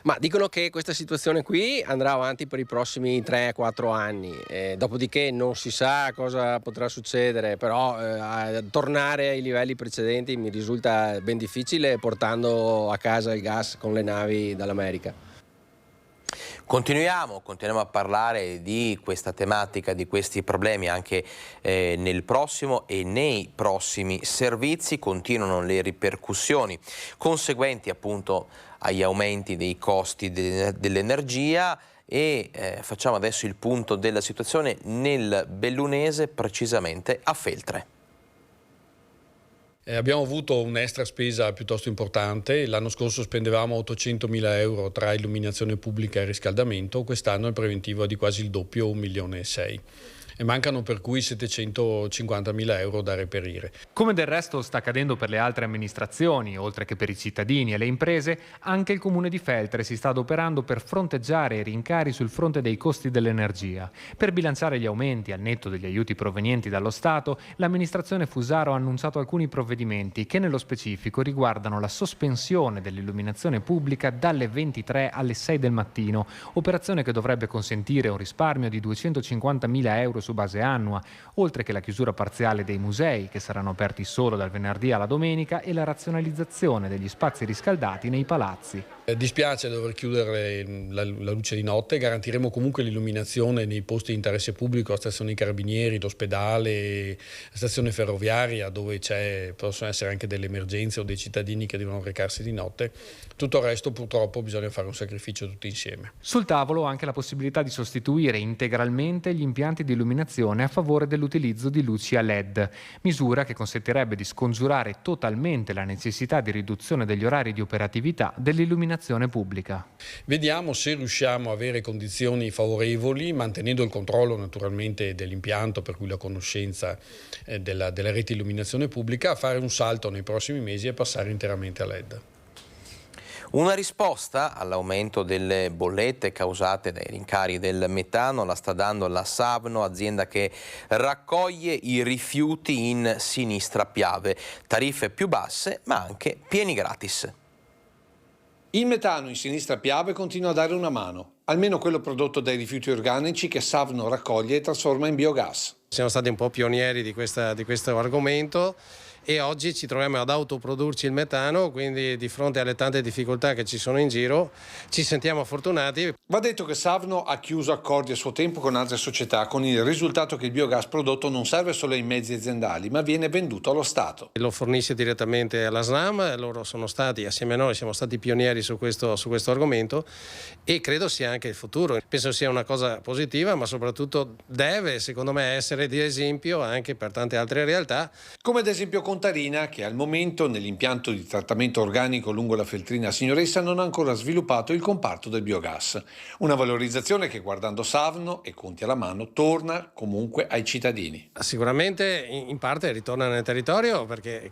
Ma dicono che questa situazione qui andrà avanti per i prossimi 3-4 anni, dopodiché non si sa cosa potrà succedere, però tornare ai livelli precedenti mi risulta ben difficile portando a casa il gas con le navi dall'America. Continuiamo a parlare di questa tematica, di questi problemi anche nel prossimo e nei prossimi servizi. Continuano le ripercussioni conseguenti appunto agli aumenti dei costi dell'energia e facciamo adesso il punto della situazione nel bellunese, precisamente a Feltre. Abbiamo avuto un'extra spesa piuttosto importante, l'anno scorso spendevamo 800.000 euro tra illuminazione pubblica e riscaldamento, quest'anno il preventivo è di quasi il doppio, 1,6 milioni. E mancano per cui 750.000 euro da reperire. Come del resto sta accadendo per le altre amministrazioni, oltre che per i cittadini e le imprese, anche il Comune di Feltre si sta adoperando per fronteggiare i rincari sul fronte dei costi dell'energia. Per bilanciare gli aumenti al netto degli aiuti provenienti dallo Stato, l'amministrazione Fusaro ha annunciato alcuni provvedimenti che nello specifico riguardano la sospensione dell'illuminazione pubblica dalle 23 alle 6 del mattino, operazione che dovrebbe consentire un risparmio di 250.000 euro su base annua, oltre che la chiusura parziale dei musei, che saranno aperti solo dal venerdì alla domenica, e la razionalizzazione degli spazi riscaldati nei palazzi. Dispiace dover chiudere la luce di notte, garantiremo comunque l'illuminazione nei posti di interesse pubblico, la stazione dei carabinieri, l'ospedale, la stazione ferroviaria, dove possono essere anche delle emergenze o dei cittadini che devono recarsi di notte. Tutto il resto purtroppo bisogna fare un sacrificio tutti insieme. Sul tavolo anche la possibilità di sostituire integralmente gli impianti di illuminazione a favore dell'utilizzo di luci a LED, misura che consentirebbe di scongiurare totalmente la necessità di riduzione degli orari di operatività dell'illuminazione pubblica. Vediamo se riusciamo a avere condizioni favorevoli, mantenendo il controllo naturalmente dell'impianto, per cui la conoscenza della rete illuminazione pubblica, a fare un salto nei prossimi mesi e passare interamente a LED. Una risposta all'aumento delle bollette causate dai rincari del metano la sta dando la Savno, azienda che raccoglie i rifiuti in Sinistra Piave. Tariffe più basse ma anche pieni gratis. Il metano in Sinistra Piave continua a dare una mano, almeno quello prodotto dai rifiuti organici che Savno raccoglie e trasforma in biogas. Siamo stati un po' pionieri di questo argomento e oggi ci troviamo ad autoprodurci il metano, quindi di fronte alle tante difficoltà che ci sono in giro ci sentiamo fortunati. Va detto che Savno ha chiuso accordi a suo tempo con altre società, con il risultato che il biogas prodotto non serve solo ai mezzi aziendali, ma viene venduto allo Stato. Lo fornisce direttamente alla SNAM, loro sono stati, assieme a noi, siamo stati pionieri su questo argomento e credo sia anche il futuro. Penso sia una cosa positiva, ma soprattutto deve, secondo me, essere di esempio anche per tante altre realtà. Come ad esempio Contarina, che al momento nell'impianto di trattamento organico lungo la Feltrina Signoressa non ha ancora sviluppato il comparto del biogas. Una valorizzazione che, guardando Savno e conti alla mano, torna comunque ai cittadini. Sicuramente in parte ritorna nel territorio perché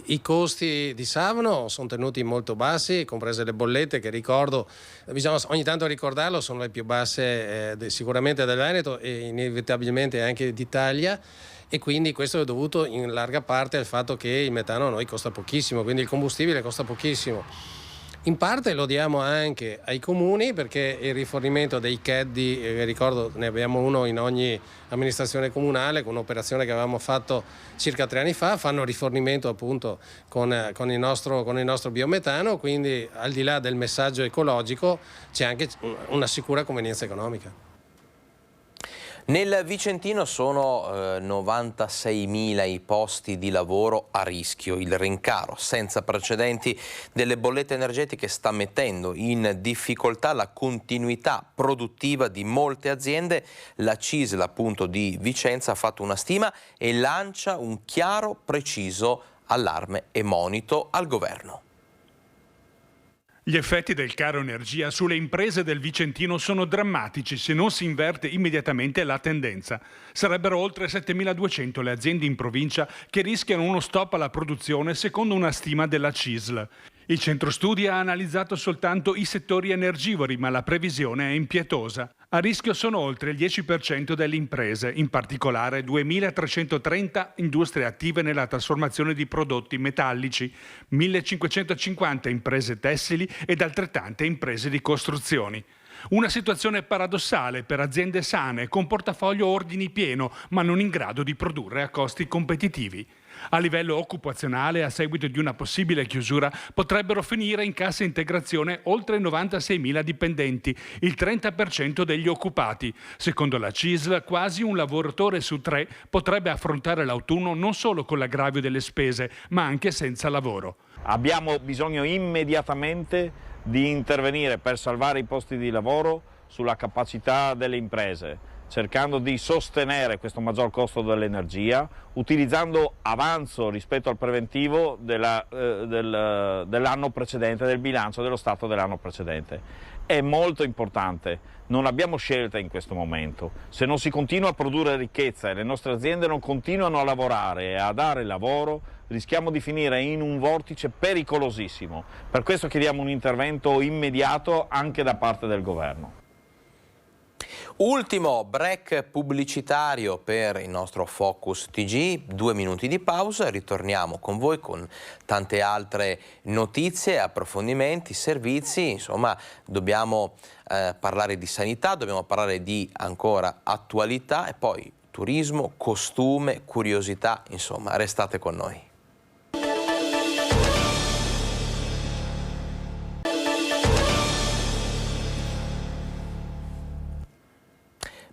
i costi di Savno sono tenuti molto bassi, comprese le bollette che ricordo, bisogna ogni tanto ricordarlo, sono le più basse sicuramente del Veneto e inevitabilmente anche d'Italia. E quindi questo è dovuto in larga parte al fatto che il metano a noi costa pochissimo, quindi il combustibile costa pochissimo. In parte lo diamo anche ai comuni perché il rifornimento dei caddy, ricordo ne abbiamo uno in ogni amministrazione comunale, con un'operazione che avevamo fatto circa 3 anni fa, fanno rifornimento appunto con il nostro biometano, quindi al di là del messaggio ecologico c'è anche una sicura convenienza economica. Nel Vicentino sono 96.000 i posti di lavoro a rischio. Il rincaro senza precedenti delle bollette energetiche sta mettendo in difficoltà la continuità produttiva di molte aziende. La CISL appunto di Vicenza ha fatto una stima e lancia un chiaro, preciso allarme e monito al governo. Gli effetti del caro energia sulle imprese del Vicentino sono drammatici se non si inverte immediatamente la tendenza. Sarebbero oltre 7.200 le aziende in provincia che rischiano uno stop alla produzione secondo una stima della CISL. Il centro studi ha analizzato soltanto i settori energivori, ma la previsione è impietosa. A rischio sono oltre il 10% delle imprese, in particolare 2.330 industrie attive nella trasformazione di prodotti metallici, 1.550 imprese tessili ed altrettante imprese di costruzioni. Una situazione paradossale per aziende sane, con portafoglio ordini pieno, ma non in grado di produrre a costi competitivi. A livello occupazionale, a seguito di una possibile chiusura, potrebbero finire in cassa integrazione oltre 96.000 dipendenti, il 30% degli occupati. Secondo la CISL, quasi un lavoratore su 3 potrebbe affrontare l'autunno non solo con l'aggravio delle spese, ma anche senza lavoro. Abbiamo bisogno immediatamente di intervenire per salvare i posti di lavoro sulla capacità delle imprese, cercando di sostenere questo maggior costo dell'energia, utilizzando avanzo rispetto al preventivo dell'anno precedente, del bilancio dello Stato dell'anno precedente. È molto importante, non abbiamo scelta in questo momento. Se non si continua a produrre ricchezza e le nostre aziende non continuano a lavorare e a dare lavoro, rischiamo di finire in un vortice pericolosissimo. Per questo chiediamo un intervento immediato anche da parte del governo. Ultimo break pubblicitario per il nostro Focus TG, 2 minuti di pausa, ritorniamo con voi con tante altre notizie, approfondimenti, servizi, insomma dobbiamo parlare di sanità, dobbiamo parlare di ancora attualità e poi turismo, costume, curiosità, insomma restate con noi.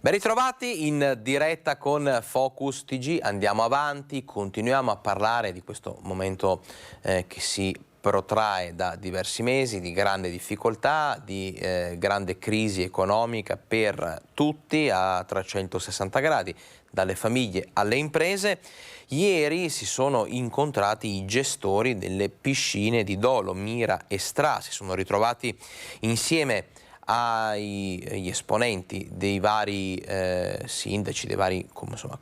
Ben ritrovati in diretta con Focus TG, andiamo avanti, continuiamo a parlare di questo momento che si protrae da diversi mesi, di grande difficoltà, di grande crisi economica per tutti a 360 gradi, dalle famiglie alle imprese. Ieri si sono incontrati i gestori delle piscine di Dolo, Mira e Stra, si sono ritrovati insieme agli esponenti dei vari sindaci, dei vari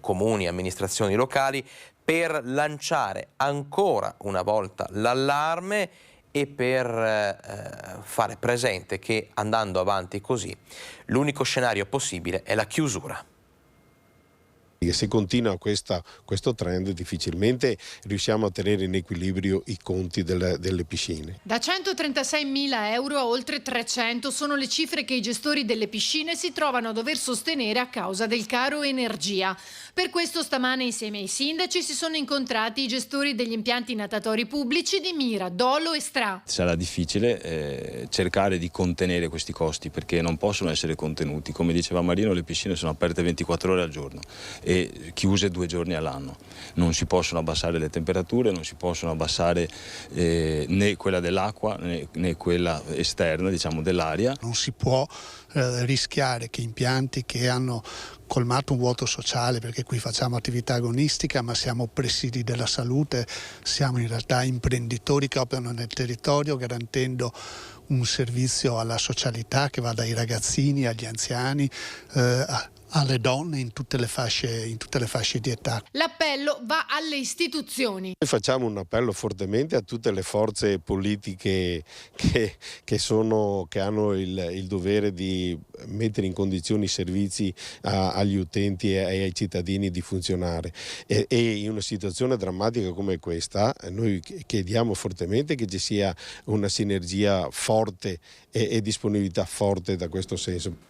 comuni, amministrazioni locali, per lanciare ancora una volta l'allarme e per fare presente che andando avanti così l'unico scenario possibile è la chiusura. Se continua questo trend difficilmente riusciamo a tenere in equilibrio i conti delle piscine. Da 136.000 euro a oltre 300 sono le cifre che i gestori delle piscine si trovano a dover sostenere a causa del caro energia. Per questo stamane insieme ai sindaci si sono incontrati i gestori degli impianti natatori pubblici di Mira, Dolo e Stra. Sarà difficile cercare di contenere questi costi perché non possono essere contenuti. Come diceva Marino, le piscine sono aperte 24 ore al giorno e chiuse 2 giorni all'anno. Non si possono abbassare le temperature, non si possono abbassare né quella dell'acqua né quella esterna, diciamo, dell'aria. Non si può rischiare che impianti che hanno colmato un vuoto sociale, perché qui facciamo attività agonistica ma siamo presidi della salute, siamo in realtà imprenditori che operano nel territorio garantendo un servizio alla socialità che va dai ragazzini agli anziani, alle donne in tutte le fasce di età. L'appello va alle istituzioni. Noi facciamo un appello fortemente a tutte le forze politiche che hanno il dovere di mettere in condizioni i servizi agli utenti e ai cittadini di funzionare. E in una situazione drammatica come questa noi chiediamo fortemente che ci sia una sinergia forte e disponibilità forte da questo senso.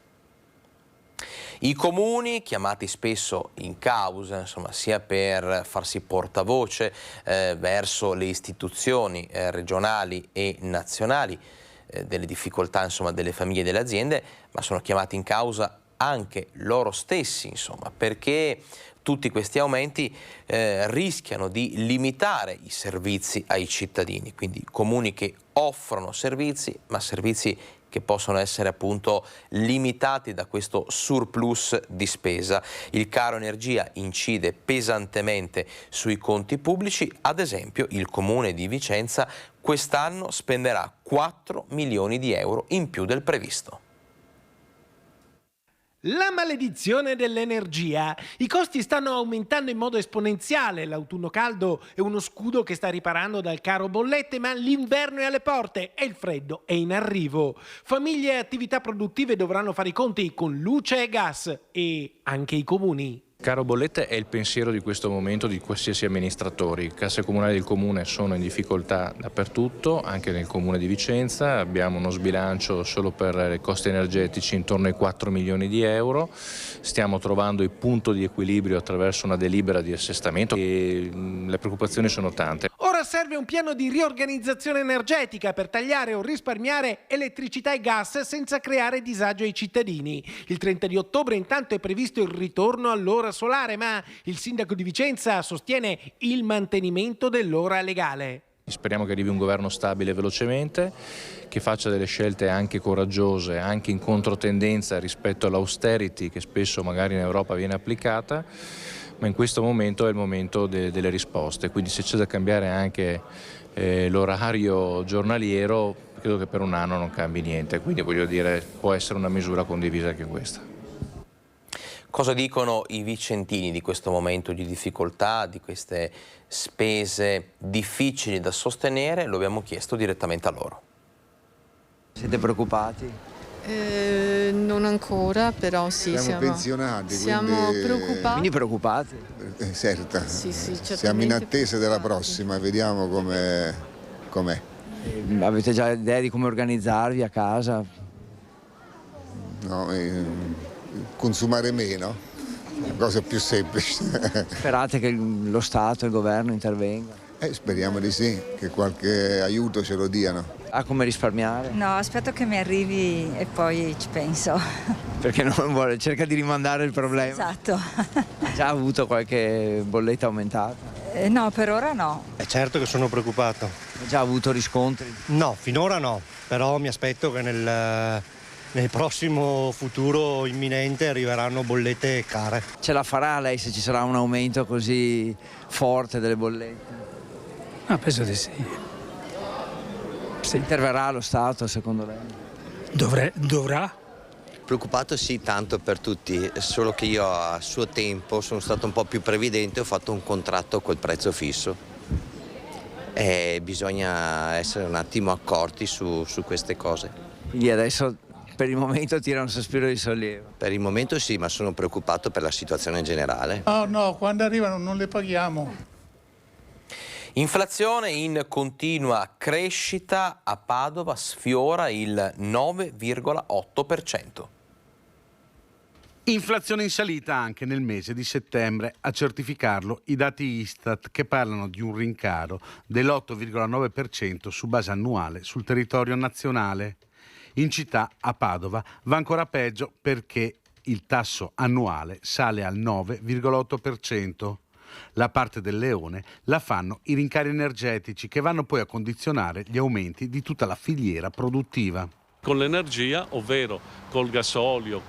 I comuni, chiamati spesso in causa, insomma, sia per farsi portavoce verso le istituzioni regionali e nazionali delle difficoltà, insomma, delle famiglie e delle aziende, ma sono chiamati in causa anche loro stessi, insomma, perché tutti questi aumenti rischiano di limitare i servizi ai cittadini, quindi comuni che offrono servizi, ma servizi che possono essere appunto limitati da questo surplus di spesa. Il caro energia incide pesantemente sui conti pubblici, ad esempio il comune di Vicenza quest'anno spenderà 4 milioni di euro in più del previsto. La maledizione dell'energia. I costi stanno aumentando in modo esponenziale. L'autunno caldo è uno scudo che sta riparando dal caro bollette, ma l'inverno è alle porte e il freddo è in arrivo. Famiglie e attività produttive dovranno fare i conti con luce e gas, e anche i comuni. Caro bollette è il pensiero di questo momento di qualsiasi amministratori. Le casse comunali del comune sono in difficoltà dappertutto, anche nel comune di Vicenza. Abbiamo uno sbilancio solo per i costi energetici intorno ai 4 milioni di euro. Stiamo trovando il punto di equilibrio attraverso una delibera di assestamento e le preoccupazioni sono tante. Ora serve un piano di riorganizzazione energetica per tagliare o risparmiare elettricità e gas senza creare disagio ai cittadini. Il 30 di ottobre intanto è previsto il ritorno all'ora solare, ma il sindaco di Vicenza sostiene il mantenimento dell'ora legale. Speriamo che arrivi un governo stabile velocemente, che faccia delle scelte anche coraggiose, anche in controtendenza rispetto all'austerity che spesso magari in Europa viene applicata, ma in questo momento è il momento delle risposte, quindi se c'è da cambiare anche l'orario giornaliero, credo che per un anno non cambi niente, quindi voglio dire può essere una misura condivisa anche questa. Cosa dicono i vicentini di questo momento di difficoltà, di queste spese difficili da sostenere? Lo abbiamo chiesto direttamente a loro. Siete preoccupati? Non ancora, però sì, siamo pensionati, siamo preoccupati. Quindi preoccupati? Certo, sì, siamo in attesa della prossima, vediamo com'è. Avete già idea di come organizzarvi a casa? No, consumare meno, la cosa più semplice. Sperate che lo Stato e il governo intervenga? Speriamo di sì, che qualche aiuto ce lo diano. Ah, come risparmiare? No, aspetto che mi arrivi e poi ci penso. Perché non vuole, cerca di rimandare il problema. Esatto. Ha già avuto qualche bolletta aumentata? No, per ora no. È certo che sono preoccupato. Ha già avuto riscontri? No, finora no, però mi aspetto che nel prossimo futuro imminente arriveranno bollette care. Ce la farà lei se ci sarà un aumento così forte delle bollette? Penso di sì. Interverrà lo Stato secondo lei? Dovrà? Preoccupato sì, tanto per tutti, solo che io a suo tempo sono stato un po' più previdente, ho fatto un contratto col prezzo fisso e bisogna essere un attimo accorti su queste cose. Quindi adesso per il momento tira un sospiro di sollievo. Per il momento sì, ma sono preoccupato per la situazione generale. No, quando arrivano non le paghiamo. Inflazione in continua crescita, a Padova sfiora il 9,8%. Inflazione in salita anche nel mese di settembre, a certificarlo i dati Istat che parlano di un rincaro dell'8,9% su base annuale sul territorio nazionale. In città, a Padova, va ancora peggio perché il tasso annuale sale al 9,8%. La parte del leone la fanno i rincari energetici che vanno poi a condizionare gli aumenti di tutta la filiera produttiva. Con l'energia, ovvero col gasolio,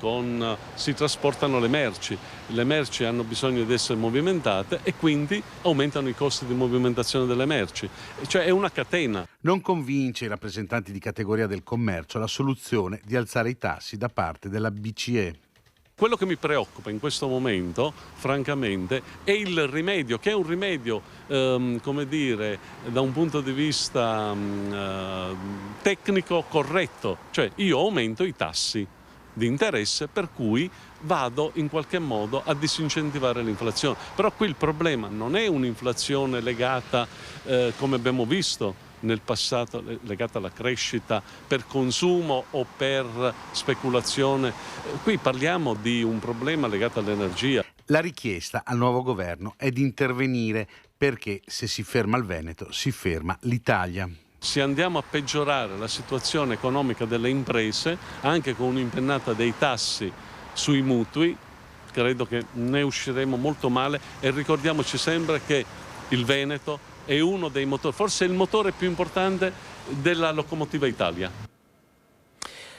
si trasportano le merci hanno bisogno di essere movimentate e quindi aumentano i costi di movimentazione delle merci, cioè è una catena. Non convince i rappresentanti di categoria del commercio la soluzione di alzare i tassi da parte della BCE. Quello che mi preoccupa in questo momento, francamente, è il rimedio, che è un rimedio, come dire, da un punto di vista tecnico corretto. Cioè io aumento i tassi di interesse per cui vado in qualche modo a disincentivare l'inflazione. Però qui il problema non è un'inflazione legata, come abbiamo visto, nel passato legata alla crescita per consumo o per speculazione. Qui parliamo di un problema legato all'energia. La richiesta al nuovo governo è di intervenire perché se si ferma il Veneto si ferma l'Italia. Se andiamo a peggiorare la situazione economica delle imprese, anche con un'impennata dei tassi sui mutui, credo che ne usciremo molto male e ricordiamoci sempre che il Veneto è uno dei motori, forse il motore più importante della locomotiva Italia.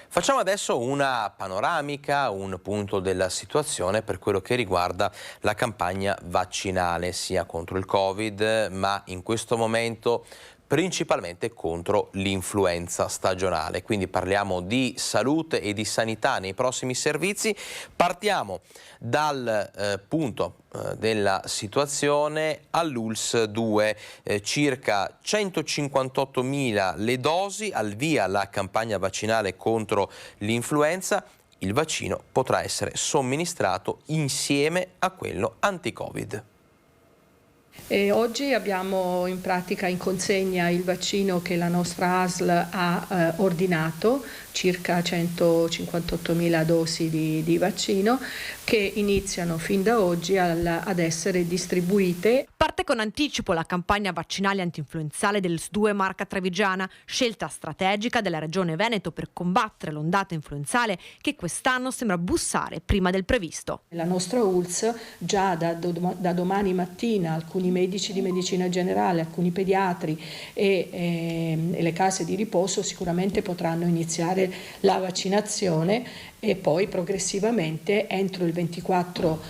Facciamo adesso una panoramica, un punto della situazione per quello che riguarda la campagna vaccinale, sia contro il Covid, ma in questo momento principalmente contro l'influenza stagionale. Quindi parliamo di salute e di sanità nei prossimi servizi. Partiamo dal punto della situazione all'ULSS 2, circa 158.000 le dosi, al via la campagna vaccinale contro l'influenza. Il vaccino potrà essere somministrato insieme a quello anti-Covid. Oggi abbiamo in pratica in consegna il vaccino che la nostra ASL ha ordinato, circa 158.000 dosi di vaccino che iniziano fin da oggi ad essere distribuite. Parte con anticipo la campagna vaccinale antinfluenzale del S2 Marca Trevigiana, scelta strategica della Regione Veneto per combattere l'ondata influenzale che quest'anno sembra bussare prima del previsto. La nostra ULSS già da domani mattina alcuni medici di medicina generale, alcuni pediatri e le case di riposo sicuramente potranno iniziare la vaccinazione e poi progressivamente entro il 24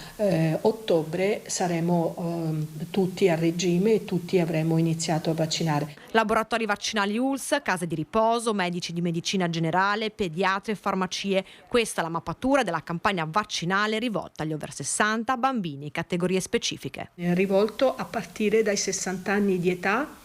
ottobre saremo tutti a regime e tutti avremo iniziato a vaccinare. Laboratori vaccinali ULSS, case di riposo, medici di medicina generale, pediatri e farmacie. Questa è la mappatura della campagna vaccinale rivolta agli over 60, bambini e categorie specifiche. Rivolto a partire dai 60 anni di età,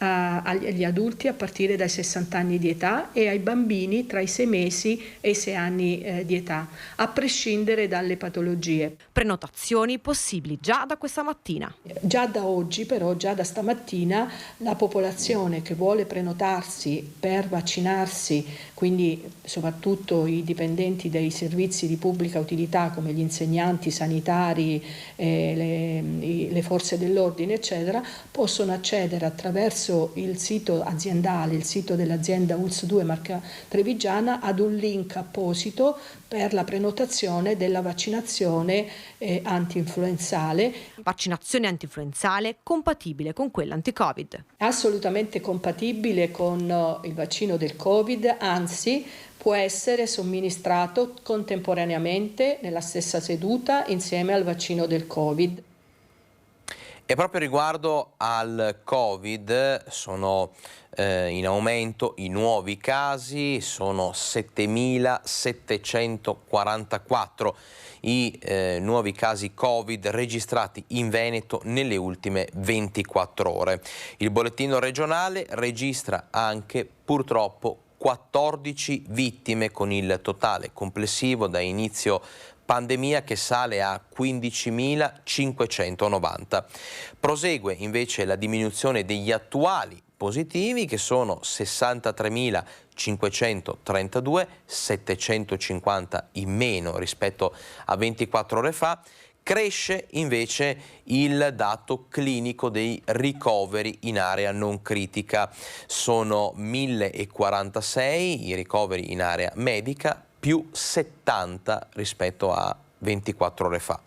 agli adulti a partire dai 60 anni di età e ai bambini tra i 6 mesi e i 6 anni di età, a prescindere dalle patologie. Prenotazioni possibili già da questa mattina. Già da oggi, però, già da stamattina, la popolazione che vuole prenotarsi per vaccinarsi, quindi soprattutto i dipendenti dei servizi di pubblica utilità come gli insegnanti, i sanitari, le forze dell'ordine, eccetera, possono accedere attraverso il sito aziendale, il sito dell'azienda ULSS 2 Marca Trevigiana, ad un link apposito per la prenotazione della vaccinazione antinfluenzale. Vaccinazione antinfluenzale compatibile con quella anti-Covid. Assolutamente compatibile con il vaccino del Covid, anzi può essere somministrato contemporaneamente nella stessa seduta insieme al vaccino del Covid. E proprio riguardo al Covid sono in aumento i nuovi casi, sono 7.744 i nuovi casi Covid registrati in Veneto nelle ultime 24 ore. Il bollettino regionale registra anche purtroppo 14 vittime, con il totale complessivo da inizio pandemia che sale a 15.590. Prosegue invece la diminuzione degli attuali positivi, che sono 63.532, 750 in meno rispetto a 24 ore fa. Cresce invece il dato clinico dei ricoveri in area non critica. Sono 1.046 i ricoveri in area medica, più 70 rispetto a 24 ore fa.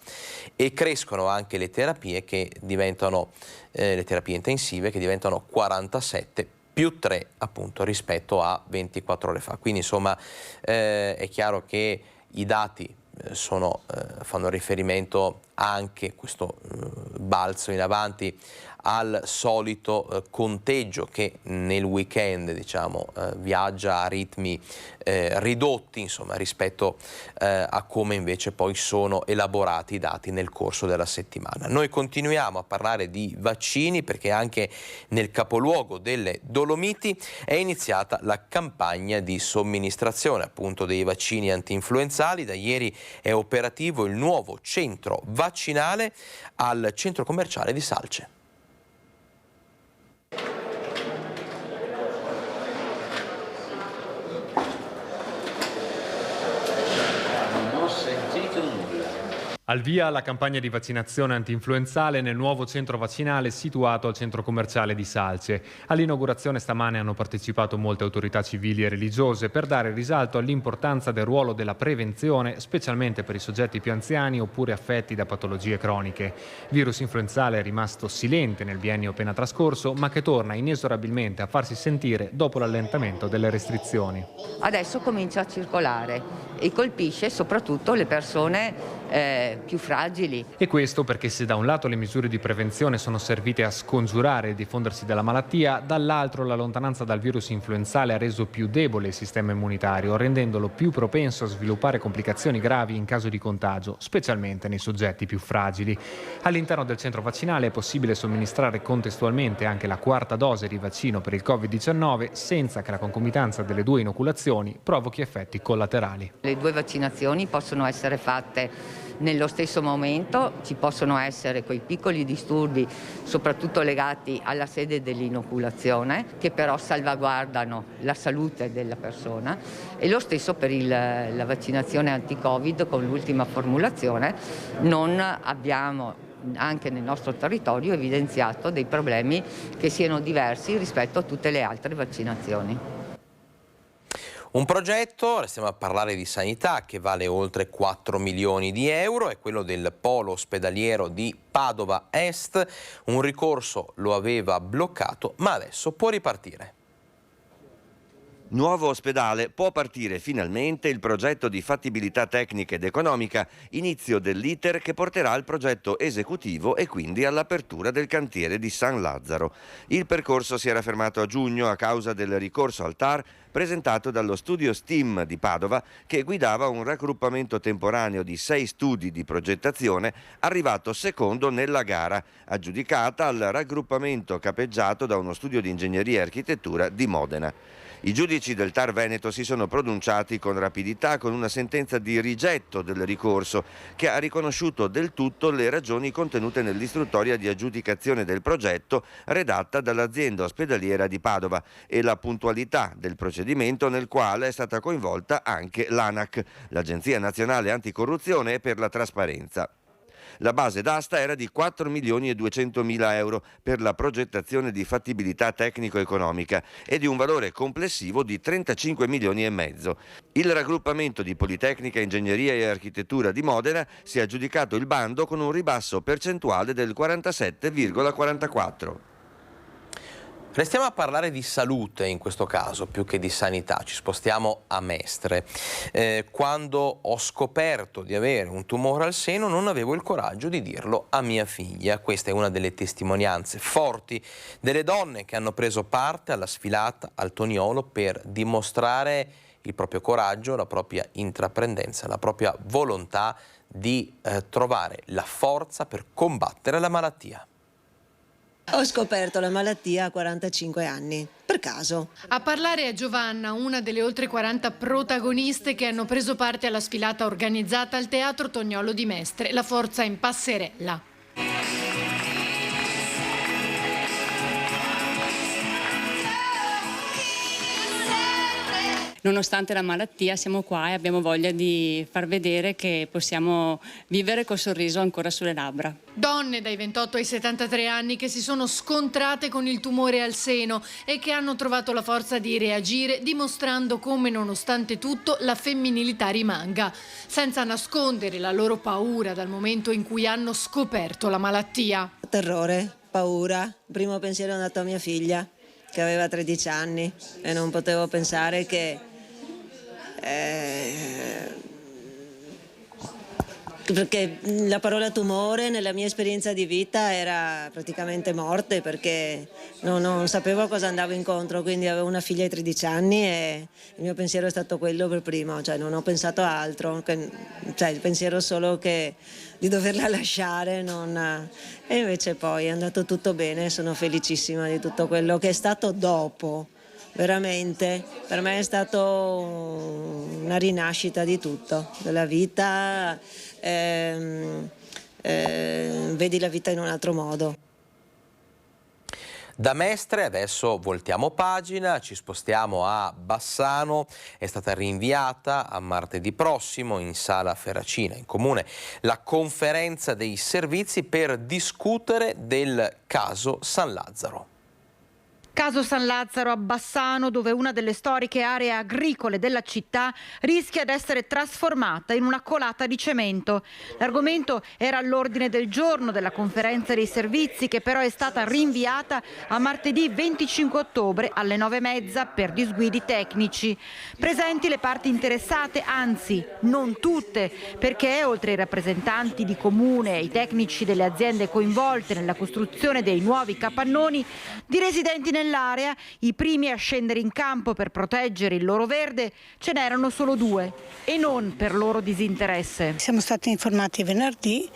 E crescono anche le terapie le terapie intensive, che diventano 47, più 3 appunto rispetto a 24 ore fa. Quindi insomma è chiaro che i dati fanno riferimento anche, questo balzo in avanti, al solito conteggio che nel weekend viaggia a ritmi ridotti, insomma, rispetto a come invece poi sono elaborati i dati nel corso della settimana. Noi continuiamo a parlare di vaccini perché anche nel capoluogo delle Dolomiti è iniziata la campagna di somministrazione appunto dei vaccini antinfluenzali. Da ieri è operativo il nuovo centro vaccinale al centro commerciale di Salce. Al via la campagna di vaccinazione antinfluenzale nel nuovo centro vaccinale situato al centro commerciale di Salce. All'inaugurazione stamane hanno partecipato molte autorità civili e religiose per dare risalto all'importanza del ruolo della prevenzione, specialmente per i soggetti più anziani oppure affetti da patologie croniche. Virus influenzale è rimasto silente nel biennio appena trascorso, ma che torna inesorabilmente a farsi sentire dopo l'allentamento delle restrizioni. Adesso comincia a circolare e colpisce soprattutto le persone più fragili. E questo perché se da un lato le misure di prevenzione sono servite a scongiurare il diffondersi della malattia, dall'altro la lontananza dal virus influenzale ha reso più debole il sistema immunitario, rendendolo più propenso a sviluppare complicazioni gravi in caso di contagio, specialmente nei soggetti più fragili. All'interno del centro vaccinale è possibile somministrare contestualmente anche la quarta dose di vaccino per il Covid-19 senza che la concomitanza delle due inoculazioni provochi effetti collaterali. Le due vaccinazioni possono essere fatte nello stesso momento, ci possono essere quei piccoli disturbi, soprattutto legati alla sede dell'inoculazione, che però salvaguardano la salute della persona, e lo stesso per la vaccinazione anti-Covid con l'ultima formulazione. Non abbiamo anche nel nostro territorio evidenziato dei problemi che siano diversi rispetto a tutte le altre vaccinazioni. Un progetto, restiamo a parlare di sanità, che vale oltre 4 milioni di euro, è quello del polo ospedaliero di Padova Est. Un ricorso lo aveva bloccato, ma adesso può ripartire. Nuovo ospedale, può partire finalmente il progetto di fattibilità tecnica ed economica, inizio dell'iter che porterà al progetto esecutivo e quindi all'apertura del cantiere di San Lazzaro. Il percorso si era fermato a giugno a causa del ricorso al TAR presentato dallo studio STEAM di Padova, che guidava un raggruppamento temporaneo di 6 studi di progettazione, arrivato secondo nella gara, aggiudicata al raggruppamento capeggiato da uno studio di ingegneria e architettura di Modena. I giudici del TAR Veneto si sono pronunciati con rapidità con una sentenza di rigetto del ricorso che ha riconosciuto del tutto le ragioni contenute nell'istruttoria di aggiudicazione del progetto redatta dall'azienda ospedaliera di Padova e la puntualità del procedimento nel quale è stata coinvolta anche l'ANAC, l'Agenzia Nazionale Anticorruzione e per la Trasparenza. La base d'asta era di 4.200.000 euro per la progettazione di fattibilità tecnico-economica e di un valore complessivo di 35 milioni e mezzo. Il raggruppamento di Politecnica, Ingegneria e Architettura di Modena si è aggiudicato il bando con un ribasso percentuale del 47,44%. Restiamo a parlare di salute in questo caso, più che di sanità, ci spostiamo a Mestre. Quando ho scoperto di avere un tumore al seno non avevo il coraggio di dirlo a mia figlia. Questa è una delle testimonianze forti delle donne che hanno preso parte alla sfilata al Toniolo per dimostrare il proprio coraggio, la propria intraprendenza, la propria volontà di trovare la forza per combattere la malattia. Ho scoperto la malattia a 45 anni. per caso. A parlare è Giovanna, una delle oltre 40 protagoniste che hanno preso parte alla sfilata organizzata al Teatro Tognolo di Mestre, La Forza in Passerella. Nonostante la malattia siamo qua e abbiamo voglia di far vedere che possiamo vivere col sorriso ancora sulle labbra. Donne dai 28 ai 73 anni che si sono scontrate con il tumore al seno e che hanno trovato la forza di reagire, dimostrando come nonostante tutto la femminilità rimanga, senza nascondere la loro paura dal momento in cui hanno scoperto la malattia. Terrore, paura. Il primo pensiero è andato a mia figlia, che aveva 13 anni, e non potevo pensare che perché la parola tumore nella mia esperienza di vita era praticamente morte, perché non sapevo cosa andavo incontro, quindi avevo una figlia di 13 anni e il mio pensiero è stato quello per primo, cioè non ho pensato a altro, cioè il pensiero solo di doverla lasciare, e invece poi è andato tutto bene, sono felicissima di tutto quello che è stato dopo. Veramente, per me è stato una rinascita di tutto, della vita, vedi la vita in un altro modo. Da Mestre adesso voltiamo pagina, ci spostiamo a Bassano, è stata rinviata a martedì prossimo in Sala Ferracina, in comune, la conferenza dei servizi per discutere del caso San Lazzaro. Caso San Lazzaro a Bassano, dove una delle storiche aree agricole della città rischia di essere trasformata in una colata di cemento. L'argomento era all'ordine del giorno della conferenza dei servizi, che però è stata rinviata a martedì 25 ottobre alle 9:30 per disguidi tecnici. Presenti le parti interessate, anzi non tutte, perché oltre ai rappresentanti di comune e i tecnici delle aziende coinvolte nella costruzione dei nuovi capannoni, di residenti nell'area, i primi a scendere in campo per proteggere il loro verde, ce n'erano solo 2, e non per loro disinteresse. Siamo stati informati venerdì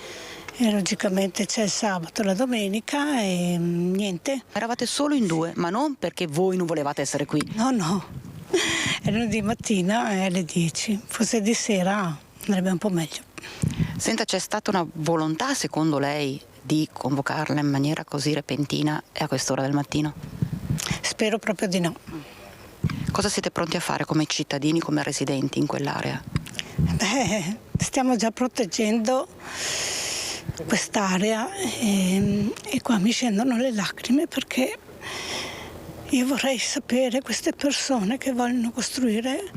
e logicamente c'è il sabato, la domenica e niente. Eravate solo in 2, ma non perché voi non volevate essere qui. No, è lunedì mattina e alle 10, forse di sera andrebbe un po' meglio. Senta, c'è stata una volontà secondo lei di convocarla in maniera così repentina e a quest'ora del mattino? Spero proprio di no. Cosa siete pronti a fare come cittadini, come residenti in quell'area? Stiamo già proteggendo quest'area e qua mi scendono le lacrime, perché io vorrei sapere, queste persone che vogliono costruire,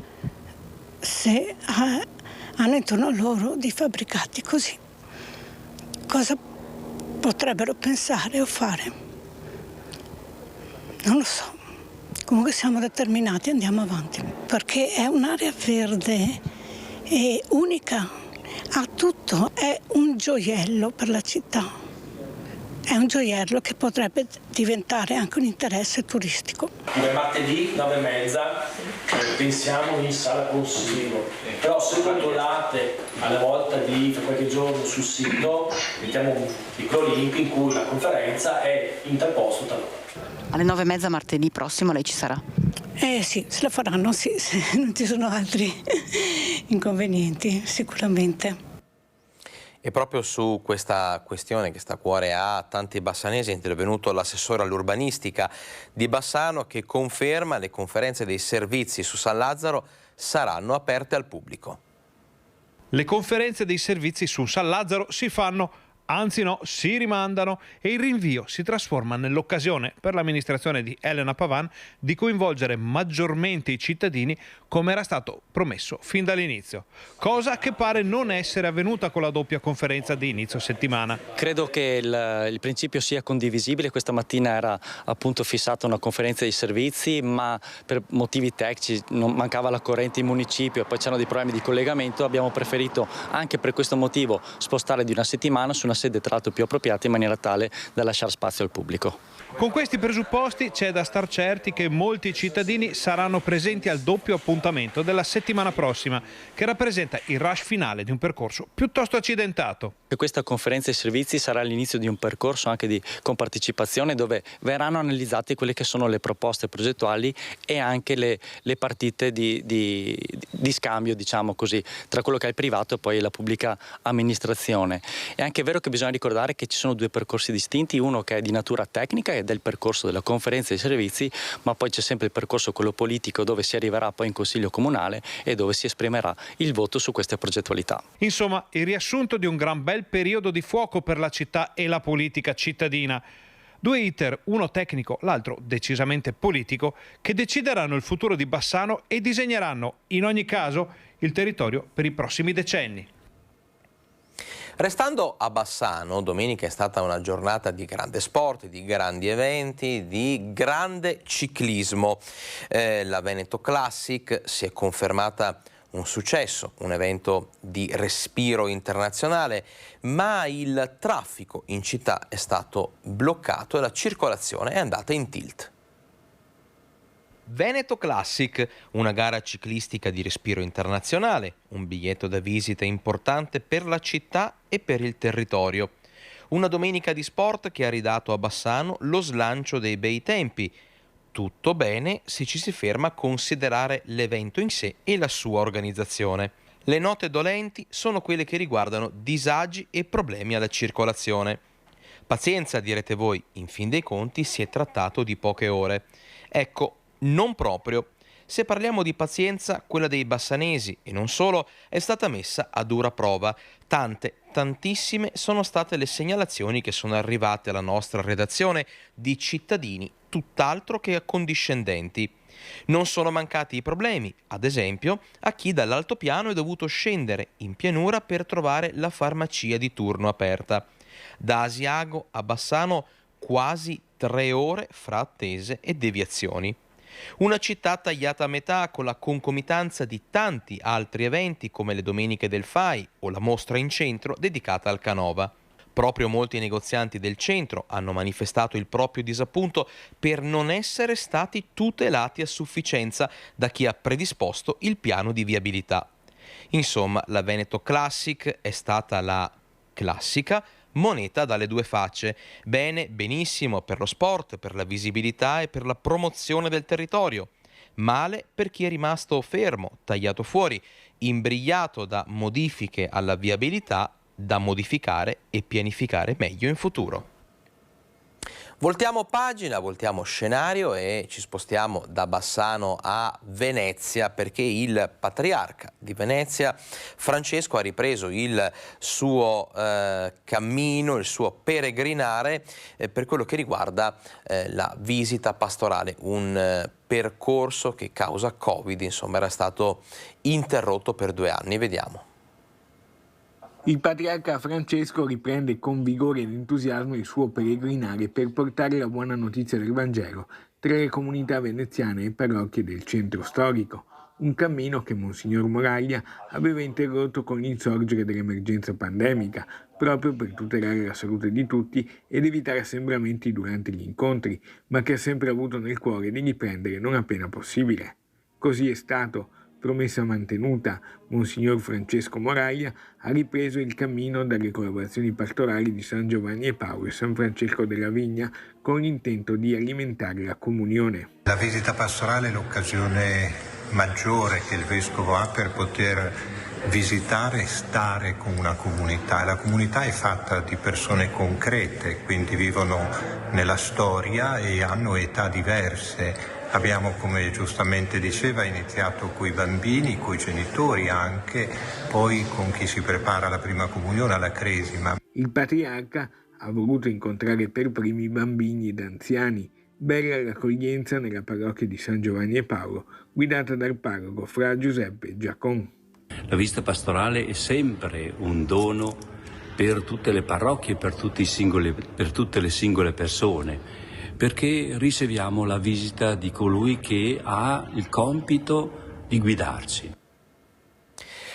se hanno intorno a loro dei fabbricati così, cosa potrebbero pensare o fare? Non lo so. Comunque siamo determinati, andiamo avanti, perché è un'area verde e unica, ha tutto, è un gioiello per la città. È un gioiello che potrebbe diventare anche un interesse turistico. Come martedì 9:30 pensiamo in sala consiglio, però se controllate alla volta di qualche giorno sul sito mettiamo un piccolo link in cui la conferenza è interposta talora. Alle 9:30 martedì prossimo lei ci sarà? Sì, se la faranno, sì, se non ci sono altri inconvenienti, sicuramente. E proprio su questa questione che sta a cuore a tanti bassanesi è intervenuto l'assessore all'urbanistica di Bassano, che conferma le conferenze dei servizi su San Lazzaro saranno aperte al pubblico. Le conferenze dei servizi su San Lazzaro si fanno, anzi no, si rimandano, e il rinvio si trasforma nell'occasione per l'amministrazione di Elena Pavan di coinvolgere maggiormente i cittadini, come era stato promesso fin dall'inizio, cosa che pare non essere avvenuta con la doppia conferenza di inizio settimana. Credo che il principio sia condivisibile. Questa mattina era appunto fissata una conferenza dei servizi, ma per motivi tecnici non mancava la corrente in municipio e poi c'erano dei problemi di collegamento. Abbiamo preferito anche per questo motivo spostare di una settimana su una sede tra l'altro più appropriata, in maniera tale da lasciare spazio al pubblico. Con questi presupposti c'è da star certi che molti cittadini saranno presenti al doppio appuntamento della settimana prossima, che rappresenta il rush finale di un percorso piuttosto accidentato. Questa conferenza dei servizi sarà l'inizio di un percorso anche di compartecipazione dove verranno analizzate quelle che sono le proposte progettuali e anche le partite di scambio, diciamo così, tra quello che è il privato e poi la pubblica amministrazione. È anche vero che bisogna ricordare che ci sono due percorsi distinti, uno che è di natura tecnica ed è il percorso della conferenza dei servizi, ma poi c'è sempre il percorso quello politico dove si arriverà poi in Consiglio Comunale e dove si esprimerà il voto su queste progettualità. Insomma, il riassunto di un gran bel periodo di fuoco per la città e la politica cittadina. Due iter, uno tecnico, l'altro decisamente politico, che decideranno il futuro di Bassano e disegneranno, in ogni caso, il territorio per i prossimi decenni. Restando a Bassano, domenica è stata una giornata di grande sport, di grandi eventi, di grande ciclismo. La Veneto Classic si è confermata un successo, un evento di respiro internazionale, ma il traffico in città è stato bloccato e la circolazione è andata in tilt. Veneto Classic, una gara ciclistica di respiro internazionale, un biglietto da visita importante per la città e per il territorio. Una domenica di sport che ha ridato a Bassano lo slancio dei bei tempi. Tutto bene se ci si ferma a considerare l'evento in sé e la sua organizzazione. Le note dolenti sono quelle che riguardano disagi e problemi alla circolazione. Pazienza, direte voi, in fin dei conti si è trattato di poche ore. Ecco, non proprio. Se parliamo di pazienza, quella dei bassanesi, e non solo, è stata messa a dura prova. Tantissime sono state le segnalazioni che sono arrivate alla nostra redazione di cittadini tutt'altro che accondiscendenti. Non sono mancati i problemi, ad esempio, a chi dall'altopiano è dovuto scendere in pianura per trovare la farmacia di turno aperta. Da Asiago a Bassano quasi 3 ore fra attese e deviazioni. Una città tagliata a metà con la concomitanza di tanti altri eventi come le Domeniche del FAI o la mostra in centro dedicata al Canova. Proprio molti negozianti del centro hanno manifestato il proprio disappunto per non essere stati tutelati a sufficienza da chi ha predisposto il piano di viabilità. Insomma, la Veneto Classic è stata la classica moneta dalle due facce. Bene, benissimo per lo sport, per la visibilità e per la promozione del territorio. Male per chi è rimasto fermo, tagliato fuori, imbrigliato da modifiche alla viabilità da modificare e pianificare meglio in futuro. Voltiamo pagina, voltiamo scenario e ci spostiamo da Bassano a Venezia perché il patriarca di Venezia, Francesco, ha ripreso il suo cammino, il suo peregrinare per quello che riguarda la visita pastorale, un percorso che causa Covid, insomma, era stato interrotto per 2 anni. Vediamo. Il patriarca Francesco riprende con vigore ed entusiasmo il suo peregrinare per portare la buona notizia del Vangelo tra le comunità veneziane e parrocchie del centro storico, un cammino che Monsignor Moraglia aveva interrotto con l'insorgere dell'emergenza pandemica, proprio per tutelare la salute di tutti ed evitare assembramenti durante gli incontri, ma che ha sempre avuto nel cuore di riprendere non appena possibile. Così è stato. Promessa mantenuta, Monsignor Francesco Moraglia ha ripreso il cammino dalle collaborazioni pastorali di San Giovanni e Paolo e San Francesco della Vigna con l'intento di alimentare la comunione. La visita pastorale è l'occasione maggiore che il Vescovo ha per poter visitare e stare con una comunità. La comunità è fatta di persone concrete, quindi vivono nella storia e hanno età diverse. Abbiamo, come giustamente diceva, iniziato coi bambini, coi genitori anche, poi con chi si prepara alla prima comunione, alla cresima. Il patriarca ha voluto incontrare per primi bambini ed anziani. Bella l'accoglienza nella parrocchia di San Giovanni e Paolo, guidata dal parroco Fra Giuseppe Giacon. La visita pastorale è sempre un dono per tutte le parrocchie, per tutte le singole persone, perché riceviamo la visita di colui che ha il compito di guidarci.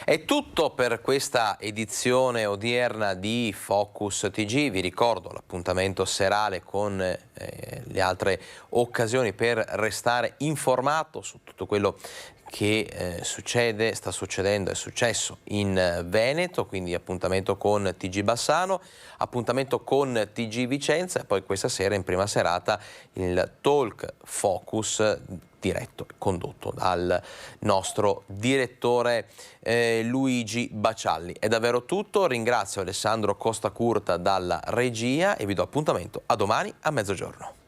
È tutto per questa edizione odierna di Focus TG. Vi ricordo l'appuntamento serale con le altre occasioni per restare informato su tutto quello che sta succedendo, è successo in Veneto, quindi appuntamento con TG Bassano, appuntamento con TG Vicenza e poi questa sera in prima serata il Talk Focus diretto, condotto dal nostro direttore Luigi Bacialli. È davvero tutto, ringrazio Alessandro Costacurta dalla regia e vi do appuntamento a domani a mezzogiorno.